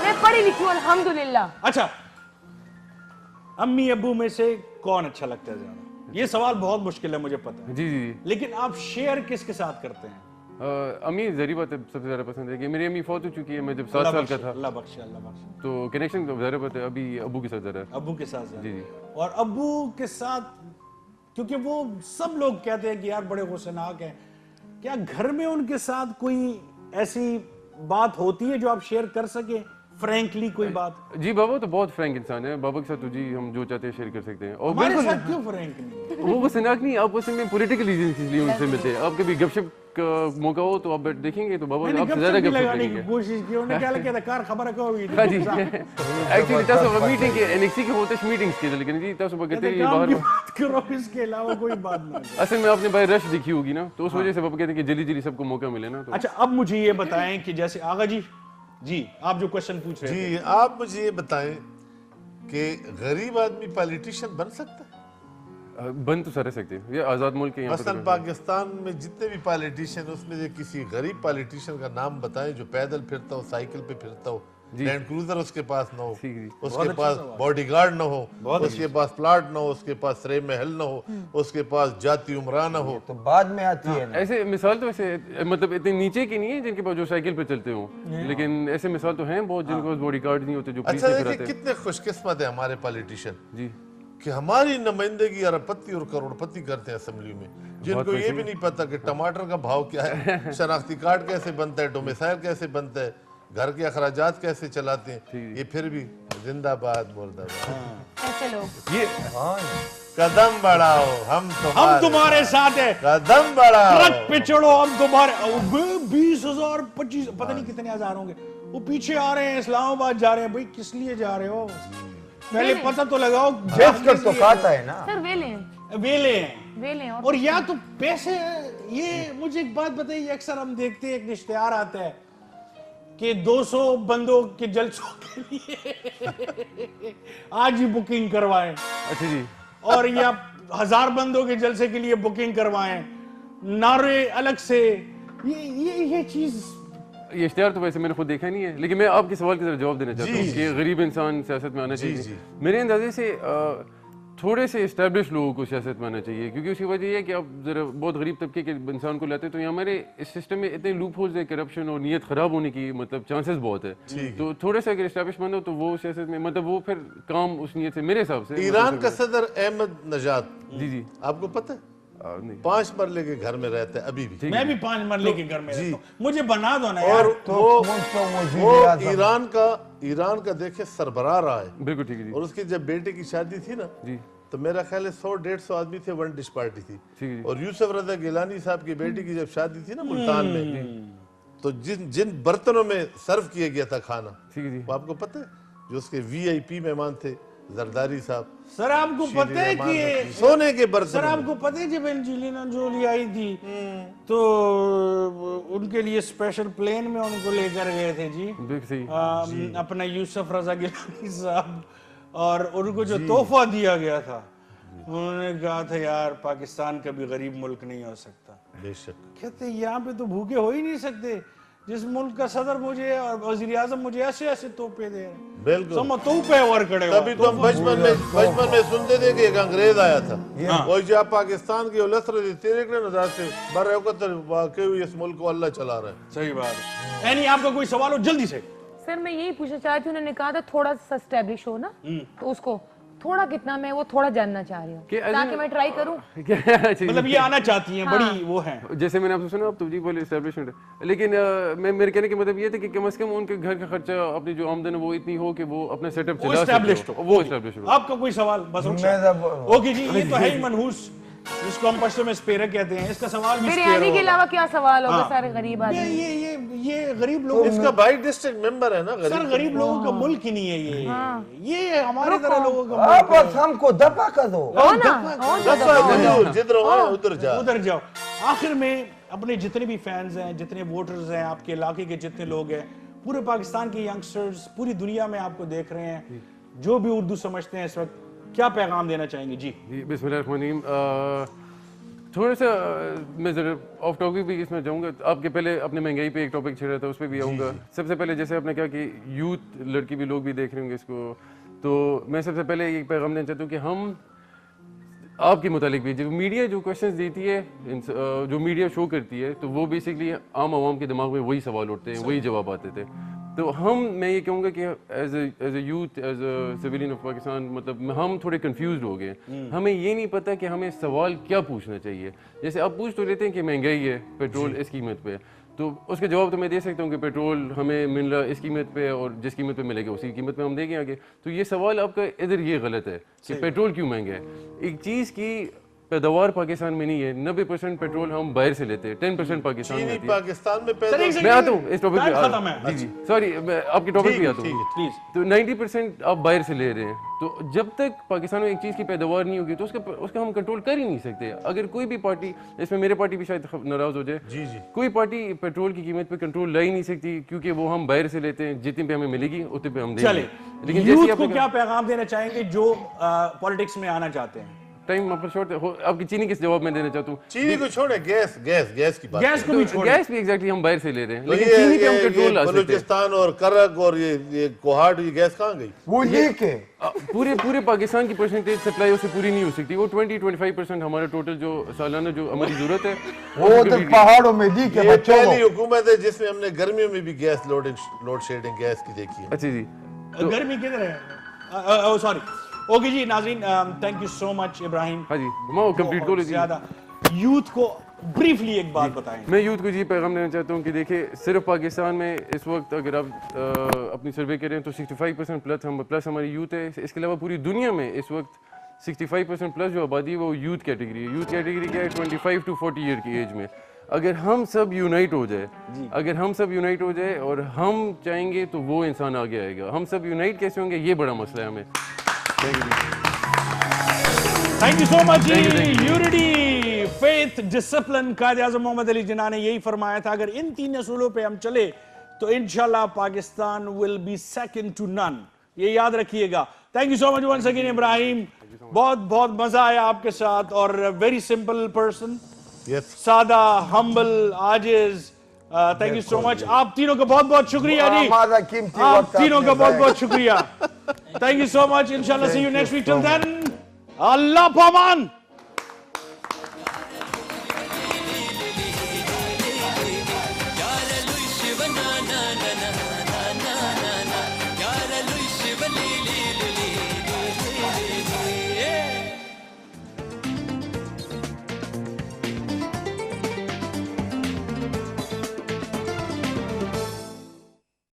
मैं पढ़ी लिखी हूँ अल्हम्दुलिल्लाह। अच्छा, अम्मी अब्बू में से कौन अच्छा लगता है ज्यादा? ये सवाल बहुत मुश्किल है, मुझे पता है, जी जी लेकिन आप शेयर किसके साथ करते हैं? अम्मी जरी बात है सबसे ज़्यादा पसंद है कि मेरी अम्मी फौत हो चुकी है मैं जब 7 अल्लाह साल का बख्शे, था अल्लाह बख्शे, अल्लाह बख्शे। तो कनेक्शन तो ज़्यादा बात है अभी अबू के साथ ज़्यादा है अब्बू के साथ जी जी और अब्बू के साथ, क्योंकि वो सब लोग कहते हैं कि यार बड़े गुस्सेनाक हैं, क्या घर में उनके साथ कोई ऐसी बात होती है जो आप शेयर कर सके फ्रैंकली, कोई बात? जी बाबा तो बहुत फ्रैंक इंसान है बाबा के साथ तो जी हम जो चाहते हैं शेयर कर सकते हैं और हमारे बिल्कुल साथ क्यों फ्रैंक नहीं? वो गुस्सेनाक नहीं आप असल में पॉलिटिकल रीजन के लिए उनसे मिलते हैं आप कभी गपशप का मौका हो तो आप देखेंगे तो बाबा मैंने आपसे गपशप ज़्यादा भी गपशप लगाने की करेंगे कोशिश की, उन्होंने क्या लगा था कार खबर को हुई हाँ जी एक्चुअली तासो मीटिंग के एनएक्सी के होते मीटिंग्स के लेकिन जी तासो बगैर ये काम की बाहर बात करो, इसके अलावा कोई बात नहीं। असल में आपने भाई रश देखी होगी ना तो उस वजह से पापा कहते हैं कि जल्दी जल्दी सबको मौका मिले ना तो अच्छा, अब मुझे ये बताएं कि जैसे आगा जी आप जो क्वेश्चन पूछ रहे थे, जी आप मुझे ये बताएं कि गरीब आदमी पॉलिटिशियन बन सकता है? बन तो सारे सकते हैं ये आज़ाद मुल्क है यहाँ मसलन पर पाकिस्तान में जितने भी पॉलिटिशियन उसमें से किसी गरीब पॉलिटिशियन का नाम बताएं जो पैदल फिरता हो, साइकिल पे फिरता हो, लैंड क्रूजर उसके पास ना हो, ठीक है। उसके पास बॉडीगार्ड ना हो, उसके पास प्लाट ना हो, उसके पास सरे महल ना हो, उसके पास जाती उमरा ना हो। तो बाद में आती है ना। ऐसे मिसाल तो ऐसे मतलब इतने नीचे की नहीं है जिनके पास जो साइकिल पे चलते हो लेकिन ऐसे मिसाल तो हैं बहुत जिनके पास बॉडी गार्ड नहीं होते जो पुलिस अच्छा से देखिए फिराते हैं कितने खुशकिस्मत है हमारे पॉलिटिशियन जी कि हमारी नुमाइंदगी अरबपति और करोड़पति करते हैं असेंबली में, जिनको ये भी नहीं पता कि टमाटर का भाव क्या है, शनाख्ती कार्ड कैसे बनता है, डोमिसाइल कैसे बनता है, घर के अखराजात कैसे चलाते हैं, ये फिर भी जिंदाबाद मुर्दाबाद। ऐसे लोग ये हाँ ना। कदम बढ़ाओ हम तुम्हारे साथ है, कदम बढ़ाओ ट्रक पे चढ़ो हम तुम्हारे। 20,000 25 पता नहीं कितने हजार होंगे, वो पीछे आ रहे हैं, इस्लामाबाद जा रहे हैं। भाई किस लिए जा रहे हो? पहले पता तो लगाओ। बेच कर तो खाता है ना। सर वेले हैं, वेले हैं वेले हैं और या तो पैसे। ये मुझे एक बात बताइए, अक्सर हम देखते हैं एक इश्तेहार आता है कि 200 बंदों के जलसों के लिए आज ही बुकिंग करवाएं, अच्छा जी और या 1000 बंदों के जलसे के लिए बुकिंग करवाएं, नारे अलग से। ये चीज, ये इश्तिहार तो वैसे मैंने खुद देखा नहीं है लेकिन मैं आपके सवाल का जवाब देना चाहता हूँ कि गरीब इंसान सियासत में आना चाहिए। मेरे अंदाजे से थोड़े से इस्टेब्लिश लोगों को सियासत में आना चाहिए क्योंकि उसकी वजह यह है कि आप जरा बहुत गरीब तबके के इंसान को लाते हैं तो यहाँ हमारे इस सिस्टम में इतने लूप होल्स है, करप्शन और नीयत खराब होने की मतलब चांसेस बहुत है। तो थोड़े से अगर इस्टेब्लिशमेंट हो तो वो सियासत में मतलब वो फिर काम उस नीयत से मेरे हिसाब से। ईरान का सदर अहमद नजाद, जी जी आपको पता है नहीं 5 मरले के घर में रहता है अभी भी। मैं भी 5 मरले के घर में रहता हूं, मुझे बना दो ना यार। और वो वजीर ईरान का देखे सरबराह रहा है। बिल्कुल ठीक है जी और उसकी जब बेटे की शादी थी ना जी तो मेरा ख्याल है 100-150 आदमी थे, वन डिश पार्टी थी। ठीक है जी। और यूसुफ रजा गिलानी साहब की बेटी की जब शादी थी ना मुल्तान में, तो जिन बर्तनों में सर्व किया गया था खाना, ठीक है जी वो आपको पता है? जो उसके वीआईपी मेहमान थे, जरदारी साहब, सर आपको पता है कि सोने के सर बर्तन। आपको पता है जब एंजेलिना जोली आई थी तो उनके लिए स्पेशल प्लेन में उनको लेकर गए थे जी, बिल्कुल सही अपना यूसुफ रजा गिलानी साहब, और उनको जो तोहफा दिया गया था उन्होंने कहा था यार पाकिस्तान कभी गरीब मुल्क नहीं हो सकता। बेशक कहते यहाँ पे तो भूखे हो ही नहीं सकते जिस मुल्क का सदर मुझे और वजीर आजम मुझे ऐसे ऐसे तोहफे दे रहे हैं। बिल्कुल। सम तोहफे वर खड़े हो। तभी तो हम बचपन में सुनते थे कि एक अंग्रेज आया था, वो जो पाकिस्तान की उलसर तेरे के नजर से बर वाकई इस मुल्क को अल्लाह चला रहा है। सही बात है। यानी आपका कोई सवाल हो जल्दी से। सर मैं यही पूछना चाहती हूँ, उन्होंने कहा था थोड़ा सा एस्टेब्लिश हो ना तो उसको थोड़ा कितना मैं वो थोड़ा जानना चाह रही कि हूँ ताकि मैं ट्राई करूँ। मतलब ये आना चाहती हैं, बड़ी वो है। जैसे मैंने आपसे सुना, आप तबलीग वाले एस्टेब्लिशमेंट है, लेकिन मैं मेरे कहने का मतलब ये था कि कम से कम उनके घर का खर्चा, अपनी जो आमदन है वो इतनी हो कि वो अपना सेटअप चला सके, वो एस्टेब्लिश हो। आपका कोई सवाल? बस ओके जी, ये तो है ही मनहूस, जिसको हम पश्तो में स्पेरक कहते हैं। इसका सवाल भी बिरयानी के अलावा क्या सवाल होगा? सारे गरीब आदमी, ये गरीब लोग, इसका भाई डिस्ट्रिक्ट मेंबर है ना, सर गरीब लोगों का मुल्क ही नहीं है ये हमारे तरह लोगों का आप बस हमको दफा कर दो। जिधर हो उधर जाओ। आखिर में अपने जितने भी फैंस हैं, जितने वोटर्स हैं, आपके इलाके के जितने लोग हैं, पूरे पाकिस्तान के यंगस्टर्स पूरी दुनिया में आपको देख रहे हैं, जो भी उर्दू समझते हैं इस वक्त, क्या पैगाम देना चाहेंगे? जी बिस्मिल्लाहिर्रहमानिर्रहीम। थोड़ा सा मैं जरा ऑफ टॉपिक भी इसमें जाऊंगा। आपके पहले अपने महंगाई पे एक टॉपिक छेड़ा था, उस पर भी आऊँगा। सबसे पहले जैसे आपने कहा कि यूथ लड़की भी लोग भी देख रहे होंगे इसको, तो मैं सबसे पहले एक पैगाम देना चाहता हूँ कि हम आपके मुतालिक भी जो मीडिया जो क्वेश्चंस देती है, जो मीडिया शो करती है, तो वो बेसिकली आम आवाम के दिमाग में वही सवाल उठते हैं, वही जवाब आते थे। तो मैं ये कहूँगा कि as a youth, as a civilian of Pakistan, मतलब हम थोड़े कंफ्यूज हो गए। हमें ये नहीं पता कि हमें सवाल क्या पूछना चाहिए। जैसे आप पूछ तो लेते हैं कि महंगाई है, पेट्रोल इस कीमत पे, तो उसके जवाब तो मैं दे सकता हूँ कि पेट्रोल हमें मिल रहा इस कीमत पे और जिस कीमत पे मिलेगा उसी कीमत पे हम देंगे आगे। तो ये सवाल आपका इधर ये गलत है कि पेट्रोल क्यों महंगा है। एक चीज़ की पैदावार पाकिस्तान में नहीं है, 90% पेट्रोल हम बाहर से लेते हैं, 10% पाकिस्तान में आती है। पाकिस्तान में पैदा। मैं आता हूँ इस टॉपिक पे, जी सॉरी, मैं आपके टॉपिक पे आता हूँ। तो 90% आप बाहर से ले रहे हैं, तो जब तक पाकिस्तान में एक चीज़ की पैदावार नहीं होगी तो उसका हम कंट्रोल कर ही नहीं सकते। अगर कोई भी पार्टी, इसमें मेरे पार्टी भी शायद नाराज हो जाए, कोई पार्टी पेट्रोल की कीमत पे कंट्रोल ला ही नहीं सकती, क्योंकि वो हम बाहर से लेते हैं, जितने पे हमें मिलेगी उतने पे हम देंगे। लेकिन यूथ को क्या पैगाम देना चाहेंगे जो पॉलिटिक्स में आना चाहते हैं? टाइम आप शॉर्ट है, आपकी चीनी के जवाब में देना चाहता हूँ। चीनी को छोड़े, गैस की बात, गैस को भी छोड़े। गैस भी एग्जैक्टली हम बाहर से ले रहे हैं, लेकिन चीनी पे हम कंट्रोल ला सकते हैं। बलूचिस्तान और करक और ये कोहाट, ये गैस कहाँ गई? वो लीक है। पूरे पाकिस्तान की परसेंटेज सप्लाई उससे पूरी नहीं हो सकती। वो 20-25% हमारा टोटल जो सालाना जो हमारी जरूरत है वो तो पहाड़ों में लीक है। पहली हुकूमत है जिसमें हमने गर्मियों में भी गैस लोड शेडिंग गैस की देखी है। अच्छा जी, गर्मी किधर है? सॉरी। ओके जी नाज़रीन, thank you so much Ibrahim. हाँ जी, मैं कंप्लीट कर ज़्यादा यूथ को ब्रीफली एक बात बताएं। मैं यूथ को जी पैगाम देना चाहता हूँ कि देखिए, सिर्फ पाकिस्तान में इस वक्त अगर आप अपनी सर्वे करें तो 65% प्लस हमारी यूथ है। इसके अलावा पूरी दुनिया में इस वक्त 65% प्लस जो आबादी है वो यूथ कैटेगरी है। यूथ कैटेगरी क्या है? 25 to 40 ईयर की एज में। अगर हम सब यूनाइट हो जाए, और हम चाहेंगे तो वो इंसान आगे आएगा। हम सब यूनाइट कैसे होंगे, ये बड़ा मसला है हमें। Thank you so much. Unity, faith, discipline, Quaid-e-Azam Mohammad Ali Jinnah ने यही फरमाया था, अगर इन 3 असूलों पे हम चले तो इंशाल्लाह Pakistan will be second to none. ये याद रखिएगा। Thank you so much once again Ibrahim, बहुत मजा आया आपके साथ। और वेरी सिंपल पर्सन, सादा, हम्बल, आजिज। Thank you so much. आप तीनों का बहुत शुक्रिया जी, आप तीनों का बहुत शुक्रिया। Thank you so much. Inshallah, see you next week. Till then, Allah Paman.